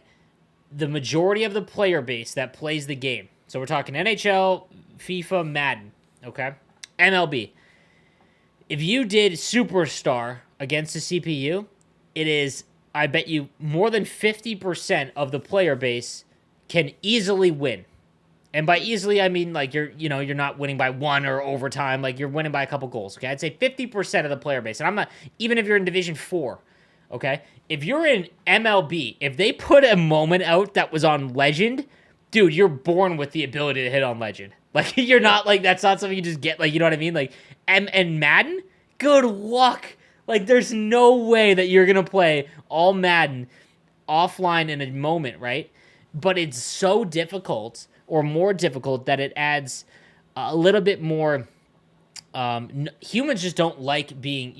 the majority of the player base that plays the game, so we're talking NHL, FIFA, Madden, okay, MLB. If you did Superstar against the CPU, it is, I bet you, more than 50% of the player base can easily win. And by easily, I mean, like, you're not winning by one or overtime. Like, you're winning by a couple goals. Okay, I'd say 50% of the player base, and I'm not, even if you're in Division 4. Okay, if you're in MLB, if they put a moment out that was on Legend, dude, you're born with the ability to hit on Legend. Like, you're not, like, that's not something you just get. Like, you know what I mean? Like, and Madden, good luck. Like, there's no way that you're gonna play all Madden offline in a moment, right? But it's so difficult or more difficult that it adds a little bit more. Humans just don't like being,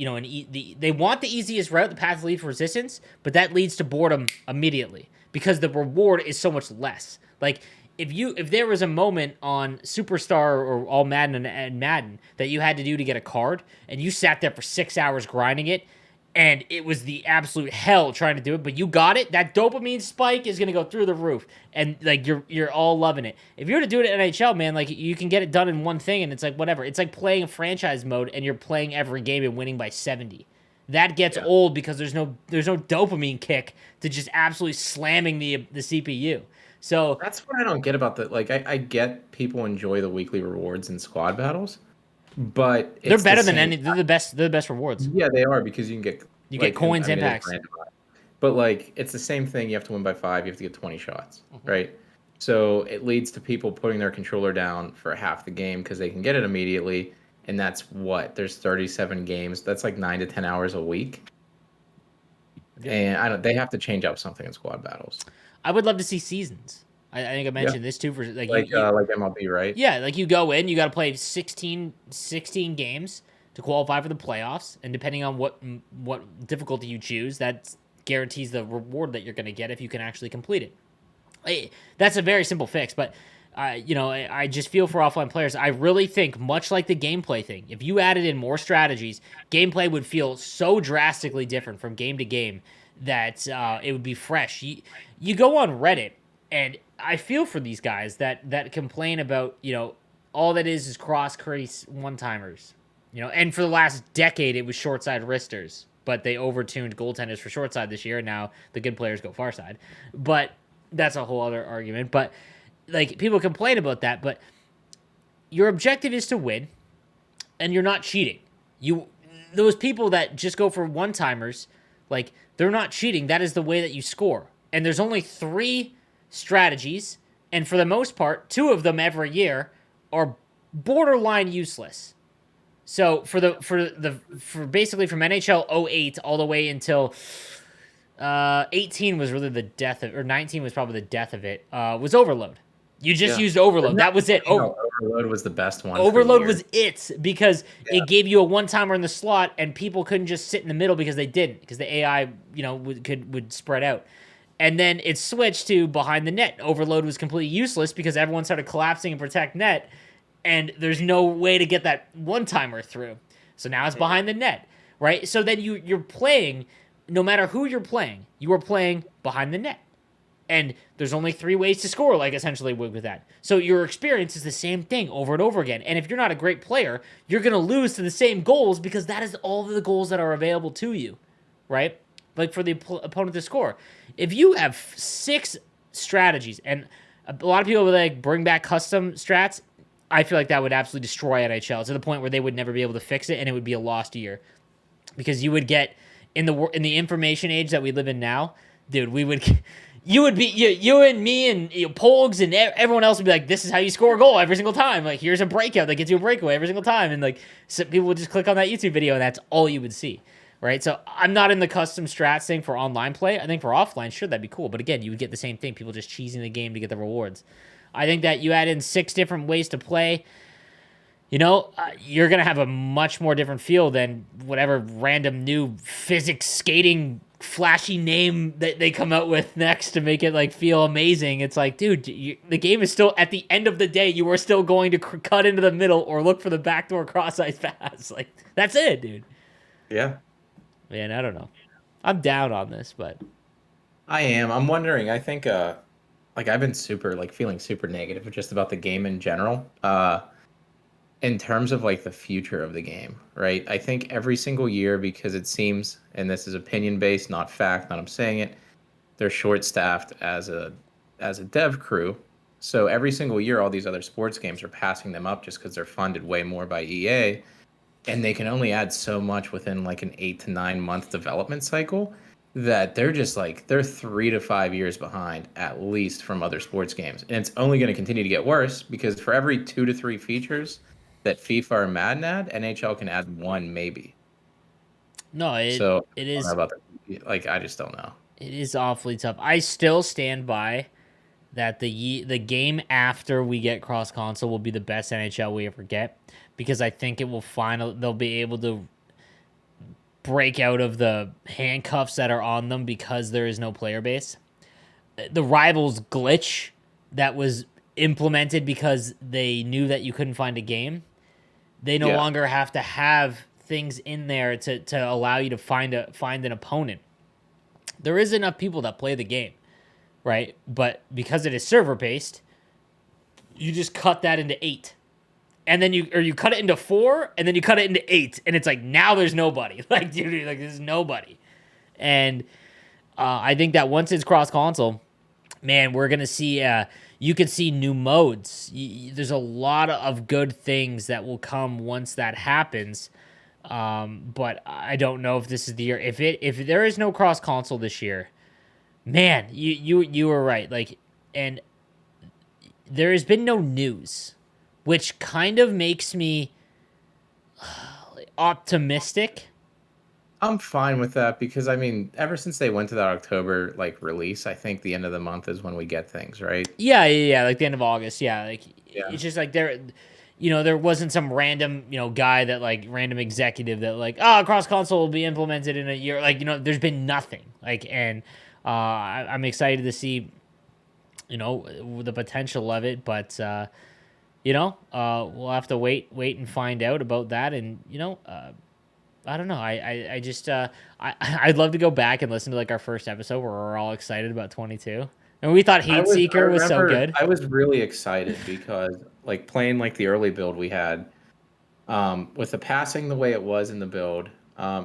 they want the easiest route, the path of least resistance, but that leads to boredom immediately because the reward is so much less. Like if there was a moment on Superstar or All Madden and Madden that you had to do to get a card, and you sat there for 6 hours grinding it, and it was the absolute hell trying to do it, but you got it. That dopamine spike is gonna go through the roof, and like you're all loving it. If you were to do it in NHL, man, like you can get it done in one thing, and it's like whatever. It's like playing a franchise mode, and you're playing every game and winning by 70. That gets Yeah. old because there's no dopamine kick to just absolutely slamming the CPU. So That's what I don't get about the like. I get people enjoy the weekly rewards and squad battles, but they're it's the better than same. any. They're the best. They're the best rewards. Yeah, they are because you can get You get like, and I coins, mean, it is impacts. randomized, but like it's the same thing. You have to win by 5. You have to get 20 shots, Mm-hmm. right? So it leads to people putting their controller down for half the game because they can get it immediately, and that's what there's 37 games. That's like 9 to 10 hours a week, Yep. and I don't. They have to change up something in squad battles. I would love to see seasons. I think I Yeah, mentioned this too for like you like MLB, right? yeah, like you go in, you got to play 16 games to qualify for the playoffs, and depending on what difficulty you choose, that guarantees the reward that you're going to get if you can actually complete it. That's a very simple fix, but I just feel for offline players. I really think, much like the gameplay thing, if you added in more strategies, gameplay would feel so drastically different from game to game that it would be fresh. You go on Reddit, and I feel for these guys that complain about all that is cross crease one timers, and for the last decade it was short side wristers, but they overtuned goaltenders for short side this year, and now the good players go far side, but that's a whole other argument. But like people complain about that, but your objective is to win, and you're not cheating. You those people that just go for one timers, like they're not cheating. That is the way that you score. And there's only 3 strategies, and for the most part, 2 of them every year are borderline useless. So for basically from NHL '08 all the way until 18 was really the death of, or 19 was probably the death of it. Was Overload. You just Yeah. used Overload. Isn't that That was it. funny how Overload was the best one for Overload years? was it because it Yeah. gave you a one timer in the slot, and people couldn't just sit in the middle because they didn't, because the AI would spread out. And then it switched to behind the net. Overload was completely useless because everyone started collapsing and protect net, and there's no way to get that one timer through. So now it's behind the net, right? So then you're playing, no matter who you're playing, you are playing behind the net. And there's only 3 ways to score, like essentially with that. So your experience is the same thing over and over again. And if you're not a great player, you're going to lose to the same goals because that is all the goals that are available to you, right? Like for the opponent to score. If you have 6 strategies, and a lot of people would like bring back custom strats, I feel like that would absolutely destroy NHL to the point where they would never be able to fix it, and it would be a lost year because you would get in the information age that we live in now, dude. You would be you and me and Pogs and everyone else would be like, this is how you score a goal every single time. Like here's a breakout that gets you a breakaway every single time, and like so people would just click on that YouTube video and that's all you would see. Right, so I'm not in the custom strats thing for online play. I think for offline, sure, that'd be cool. But again, you would get the same thing: people just cheesing the game to get the rewards. I think that you add in 6 different ways to play, you're going to have a much more different feel than whatever random new physics skating flashy name that they come out with next to make it like feel amazing. It's like, dude, the game is still, at the end of the day, you are still going to cut into the middle or look for the backdoor cross ice pass. Like, that's it, dude. Yeah. Man, I don't know. I'm down on this, but I am. I'm wondering. I think like I've been super like feeling super negative just about the game in general. In terms of like the future of the game, right? I think every single year, because it seems, and this is opinion based, not fact, not I'm saying it, they're short staffed as a dev crew. So every single year all these other sports games are passing them up just because they're funded way more by EA, and they can only add so much within like an 8 to 9 month development cycle, that they're just like they're 3 to 5 years behind at least from other sports games, and it's only going to continue to get worse because for every 2 to 3 features that FIFA or Madden add, NHL can add one maybe. no, it So it I don't know is about like I just don't know. It is awfully tough. I still stand by that the game after we get cross console will be the best NHL we ever get, because I think it will finally they'll be able to break out of the handcuffs that are on them because there is no player base. The Rivals glitch that was implemented because they knew that you couldn't find a game, they no Yeah. longer have to have things in there to allow you to find an opponent. There is enough people that play the game, right? But because it is server based, you just cut that into 8. And then you cut it into 4, and then you cut it into 8, and it's like now there's nobody. Like, dude, like there's nobody. And I think that once it's cross console, man, we're gonna see. You could see new modes. There's a lot of good things that will come once that happens. But I don't know if this is the year. If there is no cross console this year, man, you were right. Like, and there has been no news, which kind of makes me optimistic. I'm fine with that because I mean, ever since they went to that October like release, I think the end of the month is when we get things, right? Yeah, like the end of August. Yeah, like Yeah. it's just like there wasn't some random, guy that like random executive that like, cross console will be implemented in a year. Like, there's been nothing. Like, and I'm excited to see, the potential of it, but we'll have to wait and find out about that, and I don't know. I just I'd love to go back and listen to like our first episode where we're all excited about 22. And we thought I Heat Seeker was so remember good. I was really excited because like playing like the early build we had, with the passing the way it was in the build,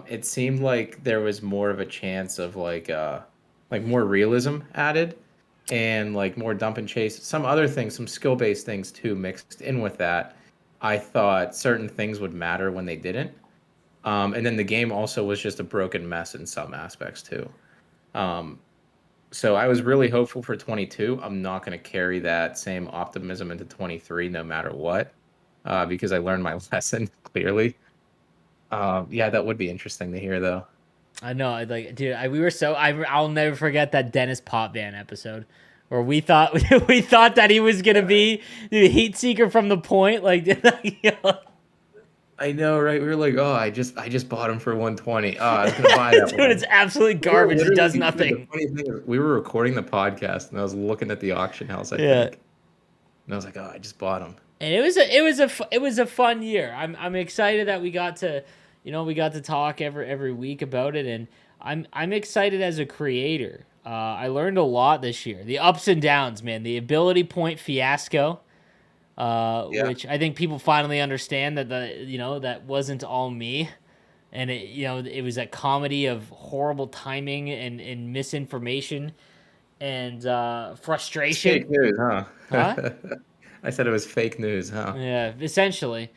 it seemed like there was more of a chance of like more realism added and like more dump and chase. Some other things, some skill based things too mixed in with that. I thought certain things would matter when they didn't. And then the game also was just a broken mess in some aspects too. Um, so I was really hopeful for 22. I'm not going to carry that same optimism into 23 no matter what, because I learned my lesson clearly. Yeah, that would be interesting to hear though. I know, like, dude, we were so I'll never forget that Dennis Potvin episode where we thought we thought that he was gonna be the Heat Seeker from the point, like, I know, right? We were like, oh, I just bought him for 120. Oh, I was gonna buy that dude, one. it's absolutely We were garbage. It does literally, dude, the nothing. funny thing is, we were recording the podcast, and I was looking at the auction house, I Yeah. think, and I was like, oh, I just bought him. And it was a fun year. I'm excited that we got to, we got to talk every week about it, and I'm excited as a creator. I learned a lot this year. The ups and downs, man. The ability point fiasco, Yeah, which I think people finally understand that that wasn't all me, and it was a comedy of horrible timing and misinformation and it's frustration. fake news, huh? Huh? I said it was fake news, huh? Yeah, essentially.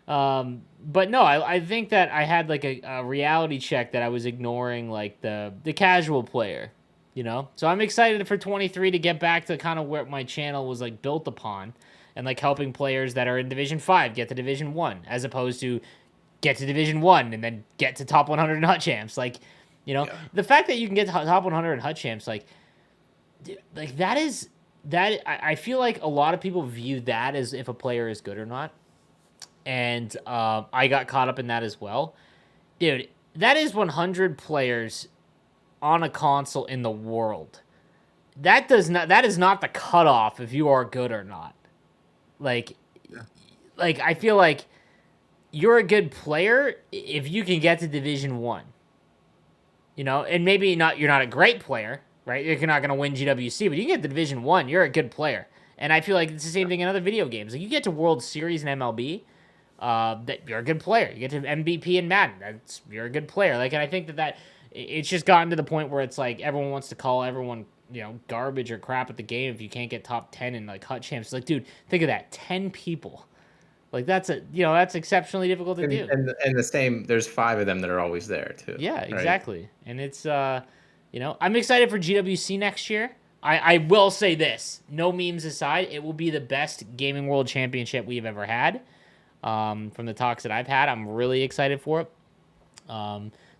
But no, I think that I had like a reality check that I was ignoring, like the casual player, So I'm excited for 23 to get back to kind of where my channel was like built upon, and like helping players that are in Division 5 get to Division 1, as opposed to get to Division 1 and then get to top 100 in Hut Champs. Like, Yeah. the fact that you can get to top 100 in Hut Champs, like, dude, like that is that I feel like a lot of people view that as if a player is good or not, and I got caught up in that as well, dude. That is 100 players on a console in the world. That is not the cutoff if you are good or not. Like, I feel like you're a good player if you can get to Division 1. And maybe not, you're not a great player, right? You're not going to win GWC, but you get to Division 1, you're a good player. And I feel like it's the same thing in other video games. Like, you get to World Series and MLB, that you're a good player. You get to MVP in Madden, you're a good player. Like, and I think that it's just gotten to the point where it's like everyone wants to call everyone, garbage or crap at the game if you can't get top 10 in like Hut Champs. Like, dude, think of that, 10 people. Like, that's exceptionally difficult to do. And the same, there's 5 of them that are always there too, Yeah, right? exactly. And it's I'm excited for GWC next year. I will say this, no memes aside, it will be the best Gaming World Championship we've ever had. From the talks that I've had, I'm really excited for it.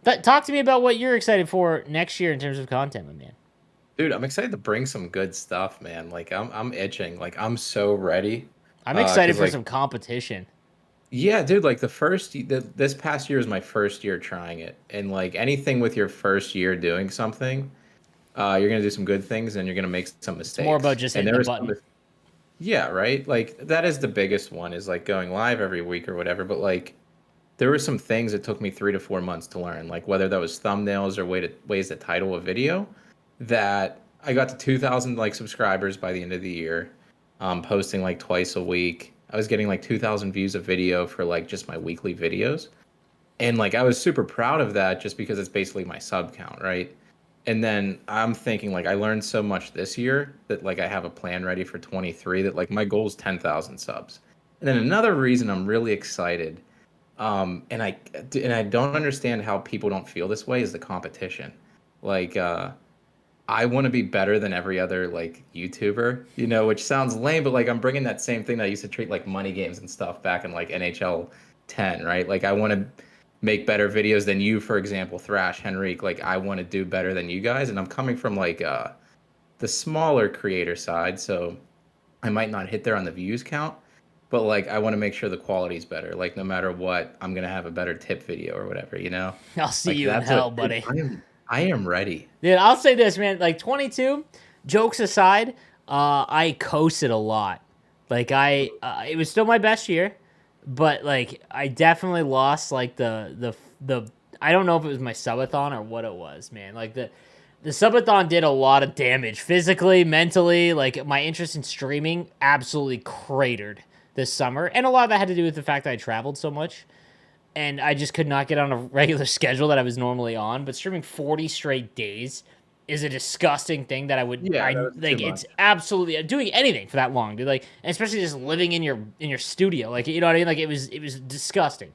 Talk to me about what you're excited for next year in terms of content, my man. Dude, I'm excited to bring some good stuff, man. Like I'm itching. Like I'm so ready. I'm excited Cause for like some competition. yeah, dude, like this past year is my first year trying it. And like anything with your first year doing something, you're gonna do some good things and you're gonna make some It's more about mistakes. just And hitting there the was some button. yeah, right? Like that is the biggest one is like going live every week or whatever. But like there were some things that took me 3 to 4 months to learn, like whether that was thumbnails or ways to title a video, that I got to 2,000 like subscribers by the end of the year, posting like twice a week. I was getting like 2,000 views of video for like just my weekly videos. And like I was super proud of that just because it's basically my sub count, right? And then I'm thinking like I learned so much this year that like I have a plan ready for 23 that like my goal is 10,000 subs. And then another reason I'm really excited and I don't understand how people don't feel this way is the competition. Like I want to be better than every other like YouTuber, which sounds lame, but like I'm bringing that same thing that I used to treat like money games and stuff back in like NHL 10, right? Like I want to make better videos than you, for example, Thrash, Henrique. Like I want to do better than you guys, and I'm coming from like the smaller creator side, so I might not hit there on the views count, but like I want to make sure the quality's better. Like no matter what, I'm gonna have a better tip video or whatever, you know? I'll see Like you in that's what hell, dude, buddy. I am ready. Dude, I'll say this, man. Like 22, jokes aside, I coasted a lot. Like it was still my best year, but like I definitely lost like the. I don't know if it was my subathon or what it was, man. Like the subathon did a lot of damage physically, mentally. Like my interest in streaming absolutely cratered this summer, and a lot of that had to do with the fact that I traveled so much and I just could not get on a regular schedule that I was normally on. But streaming 40 straight days is a disgusting thing that Yeah, that I was too like. much. It's absolutely doing anything for that long, dude. Like, and especially just living in your studio, like you know what I mean. Like it was disgusting.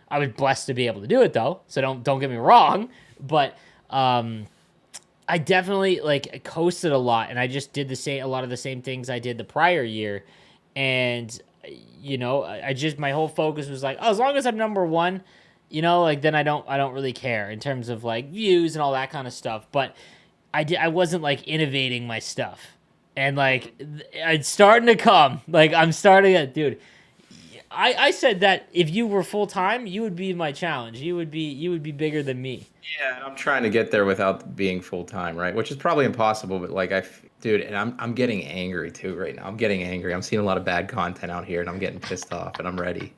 I was blessed to be able to do it though, so don't get me wrong. But I definitely like coasted a lot, and I just did a lot of the same things I did the prior year, and I just my whole focus was like, oh, as long as I'm number one, like then I don't really care in terms of like views and all that kind of stuff. But I wasn't like innovating my stuff, and like it's starting to come. Like I'm starting to, dude. I said that if you were full time, you would be my challenge. You would be bigger than me. Yeah, and I'm trying to get there without being full time, right? Which is probably impossible, but like dude, and I'm getting angry too right now. I'm getting angry. I'm seeing a lot of bad content out here and I'm getting pissed off and I'm ready.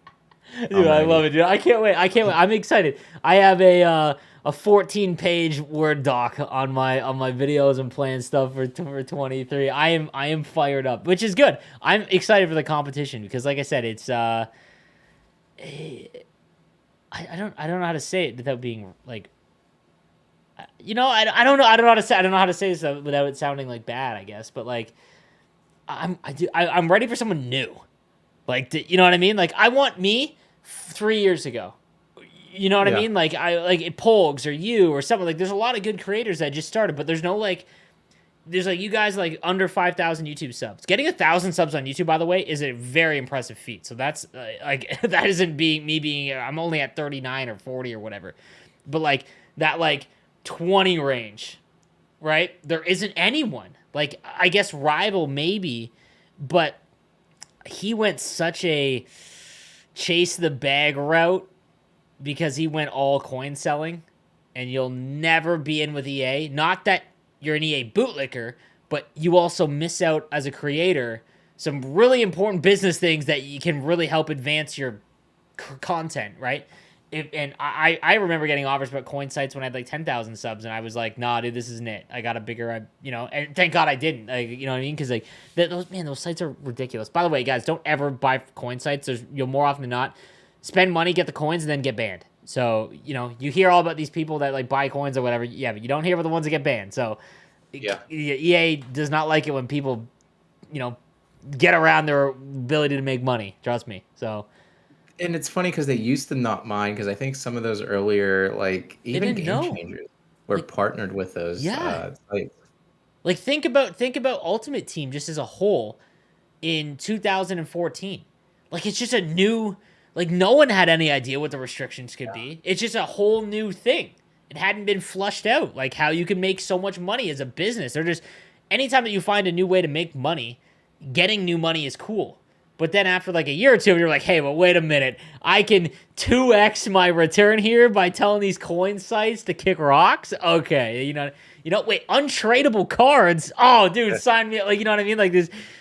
Dude, I'm I love ready. it, dude. I can't wait. I'm excited. I have a 14-page Word doc on my videos and playing stuff for 23. I am fired up, which is good. I'm excited for the competition because, like I said, it's I don't know how to say it without being like I don't know how to say I don't know how to say this without it sounding like bad, I guess. But like I'm ready for someone new. Like, you know what I mean? Like, I want me 3 years ago. You know what I Yeah. mean? Like, I like Pogs or you or something. Like, there's a lot of good creators that just started, but there's no like, there's like you guys like under 5,000 YouTube subs. Getting 1,000 subs on YouTube, by the way, is a very impressive feat. So that's like that isn't being me being. I'm only at 39 or 40 or whatever, but like that like 20 range, right? There isn't anyone. Like, I guess Rival maybe, but he went such a chase the bag route because he went all coin selling, and you'll never be in with EA. Not that you're an EA bootlicker, but you also miss out as a creator some really important business things that you can really help advance your content, right? I remember getting offers about coin sites when I had like 10,000 subs, and I was like, nah, dude, this isn't it. I got a bigger, and thank God I didn't. Like, you know what I mean? Because like those sites are ridiculous. By the way, guys, don't ever buy coin sites. You'll more often than not spend money, get the coins, and then get banned. So you hear all about these people that like buy coins or whatever. Yeah, but you don't hear about the ones that get banned. So Yeah. EA does not like it when people, you know, get around their ability to make money. Trust me. So And it's funny because they used to not mind because I think some of those earlier, like they even didn't game know. changers, were Like, partnered with those yeah. sites. Like think about Ultimate Team just as a whole in 2014. Like it's just a new like no one had any idea what the restrictions could be. It's just a whole new thing. it hadn't been flushed out, like how you can make so much money as a business. They're just anytime that you find a new way to make money, getting new money is cool. But then after like a year or two, you're like, hey, well, wait a minute. I can 2x my return here by telling these coin sites to kick rocks. Okay, wait, untradeable cards. Oh, dude, sign me. Like, you know what I mean? Like,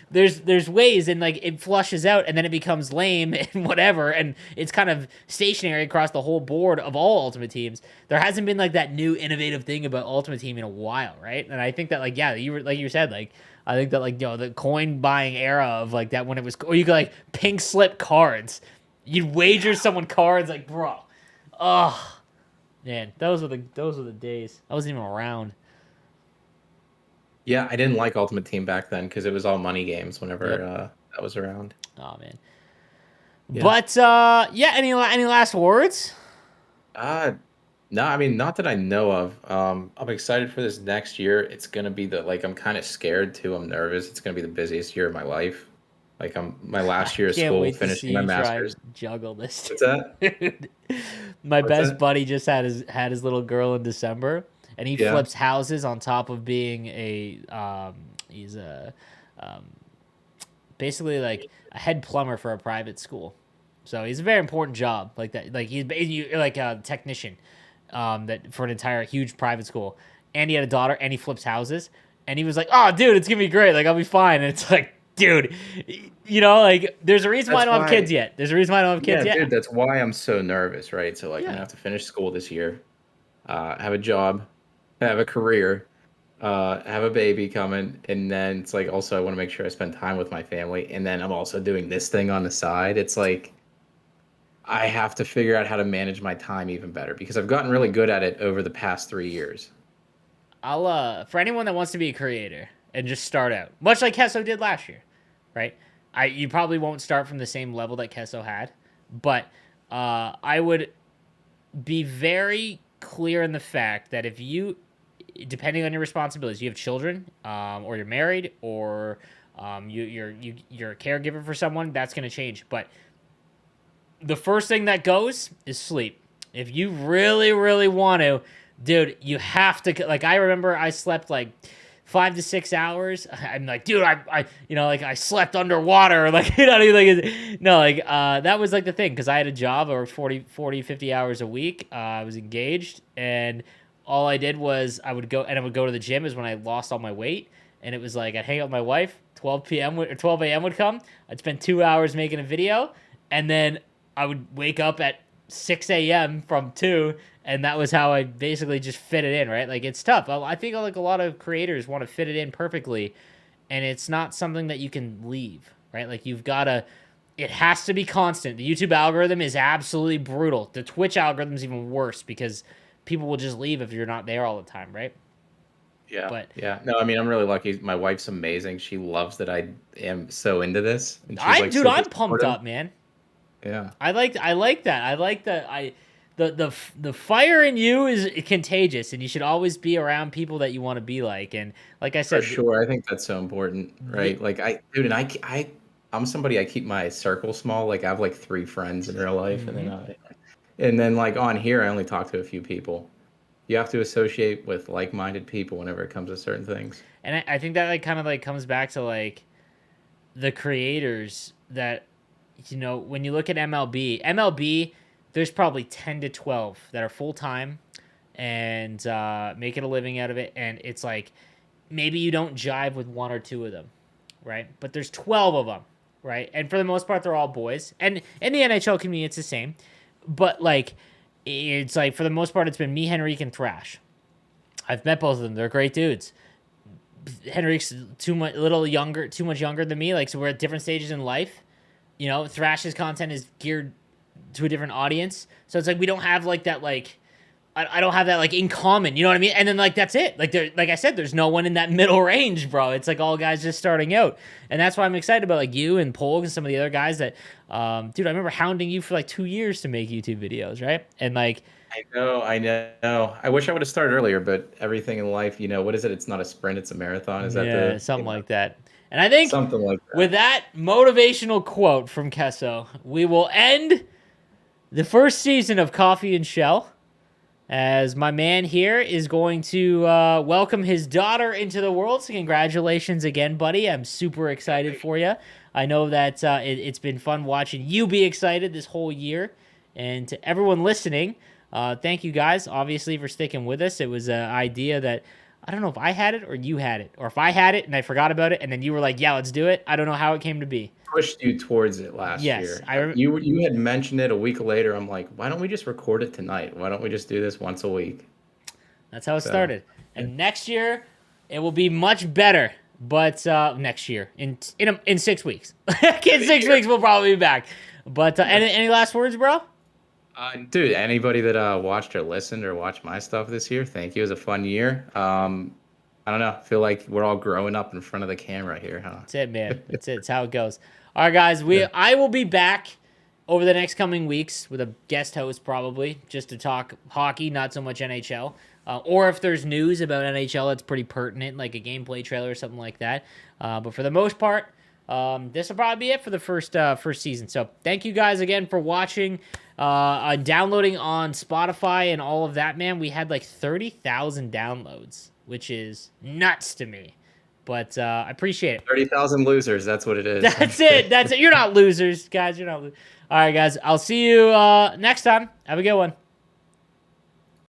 there's ways, and like it flushes out, and then it becomes lame and whatever, and it's kind of stationary across the whole board of all Ultimate Teams. There hasn't been like that new innovative thing about Ultimate Team in a while, right? And I think that like yeah, you said like I think that like the coin buying era of like that when it was, or you could like pink slip cards, you'd wager someone cards like bro, oh man, those were the days. I wasn't even around. Yeah, I didn't like Ultimate Team back then because it was all money games whenever Yep. that was around. Oh man. Yeah. But yeah. Any last words? Uh no, I mean not that I know of. I'm excited for this next year. It's gonna be the like I'm kind of scared too. I'm nervous. It's gonna be the busiest year of my life. Like I'm my I last year of can't school, wait to see finishing my you try and master's. juggle this. What's that? Dude. My What's best that? buddy just had his little girl in December, and he Yeah. flips houses on top of being a he's a um, basically like a head plumber for a private school. So he's a very important job like that. Like like a technician that for an entire huge private school. And he had a daughter, and he flips houses. And he was like, "Oh, dude, it's gonna be great. Like I'll be fine." And it's like, dude, like there's a reason why I That's don't have kids why. yet. There's a reason why I don't have kids Yeah, yet. dude, that's why I'm so nervous, right? So like I'm Yeah. gonna have to finish school this year, have a job, have a career, have a baby coming, and then it's like also I want to make sure I spend time with my family, and then I'm also doing this thing on the side. It's like I have to figure out how to manage my time even better because I've gotten really good at it over the past 3 years. I'll for anyone that wants to be a creator and just start out, much like Kesso did last year, right? You probably won't start from the same level that Kesso had, but I would be very clear in the fact that if you, depending on your responsibilities, you have children, or you're married, or you're a caregiver for someone, that's going to change. But the first thing that goes is sleep. If you really, really want to, dude, you have to. Like, I remember I slept like 5 to 6 hours. I'm like, dude, like I slept underwater. Like, no, like, that was like the thing because I had a job or 50 hours a week. I was engaged, and all I did was I would go to the gym is when I lost all my weight. And it was like I'd hang out with my wife. 12 p.m. or 12 a.m. would come. I'd spend 2 hours making a video, and then I would wake up at 6 a.m. from 2, and that was how I basically just fit it in, right? Like, it's tough. I think like a lot of creators want to fit it in perfectly, and it's not something that you can leave, right? Like, it has to be constant. The YouTube algorithm is absolutely brutal. The Twitch algorithm is even worse because people will just leave if you're not there all the time, right? Yeah, But yeah. No, I mean I'm really lucky. My wife's amazing. She loves that I am so into this, and she's like dude, super I'm pumped supportive. up, man. Yeah, I like that. I like that. The fire in you is contagious, and you should always be around people that you want to be like. And like I for said, sure. I think that's so important, the right? Like dude, and I'm somebody I keep my circle small. Like I have like 3 friends in real life, mhm. and then like on here I only talk to a few people. You have to associate with like-minded people whenever it comes to certain things. And I think that like kind of like comes back to like the creators that when you look at MLB, there's probably 10 to 12 that are full time and making a living out of it, and it's like maybe you don't jive with one or two of them, right? But there's 12 of them, right? And for the most part, they're all boys. And in the NHL community, it's the same. But like, it's like for the most part, it's been me, Henrique, and Thrash. I've met both of them. They're great dudes. Henrique's too much younger than me. Like, so we're at different stages in life. Thrash's content is geared to a different audience. So it's like we don't have like that like I don't have that like in common. You know what I mean? And then like that's it. Like I said, there's no one in that middle range, bro. It's like all guys just starting out, and that's why I'm excited about like you and Polg and some of the other guys that, dude. I remember hounding you for like 2 years to make YouTube videos, right? And like, I know. I wish I would have started earlier, but everything in life, what is it? It's not a sprint, it's a marathon. Is that yeah, something like that. And I think something like with that? that motivational quote from Kesso, we will end the first season of Coffee and Chel. as my man here is going to welcome his daughter into the world. So congratulations again, buddy. I'm super excited for you. I know that it's been fun watching you be excited this whole year. And to everyone listening, thank you guys, obviously, for sticking with us. It was an idea that I don't know if I had it or you had it, or if I had it and I forgot about it, and then you were like, "Yeah, let's do it." I don't know how it came to be. Pushed you towards it last Yes, year. You had mentioned it a week later. I'm like, why don't we just record it tonight? Why don't we just do this once a week? That's how it So started. yeah. And next year, it will be much better. But next year, in 6 weeks, in 6 weeks, we'll probably be back. But any last words, bro? Dude, anybody that watched or listened or watched my stuff this year, thank you. It was a fun year. I don't know. I feel like we're all growing up in front of the camera here, huh? That's it, man. That's it. It's how it goes. All right, guys. Yeah. I will be back over the next coming weeks with a guest host, probably, just to talk hockey, not so much NHL. Or if there's news about NHL that's pretty pertinent, like a gameplay trailer or something like that. But for the most part, this will probably be it for the first season. So thank you guys again for watching, downloading on Spotify and all of that, man. We had like 30,000 downloads, which is nuts to me. But I appreciate it. 30,000 losers. That's what it is. That's it. That's it. You're not losers, guys. You're not. All right, guys. I'll see you next time. Have a good one.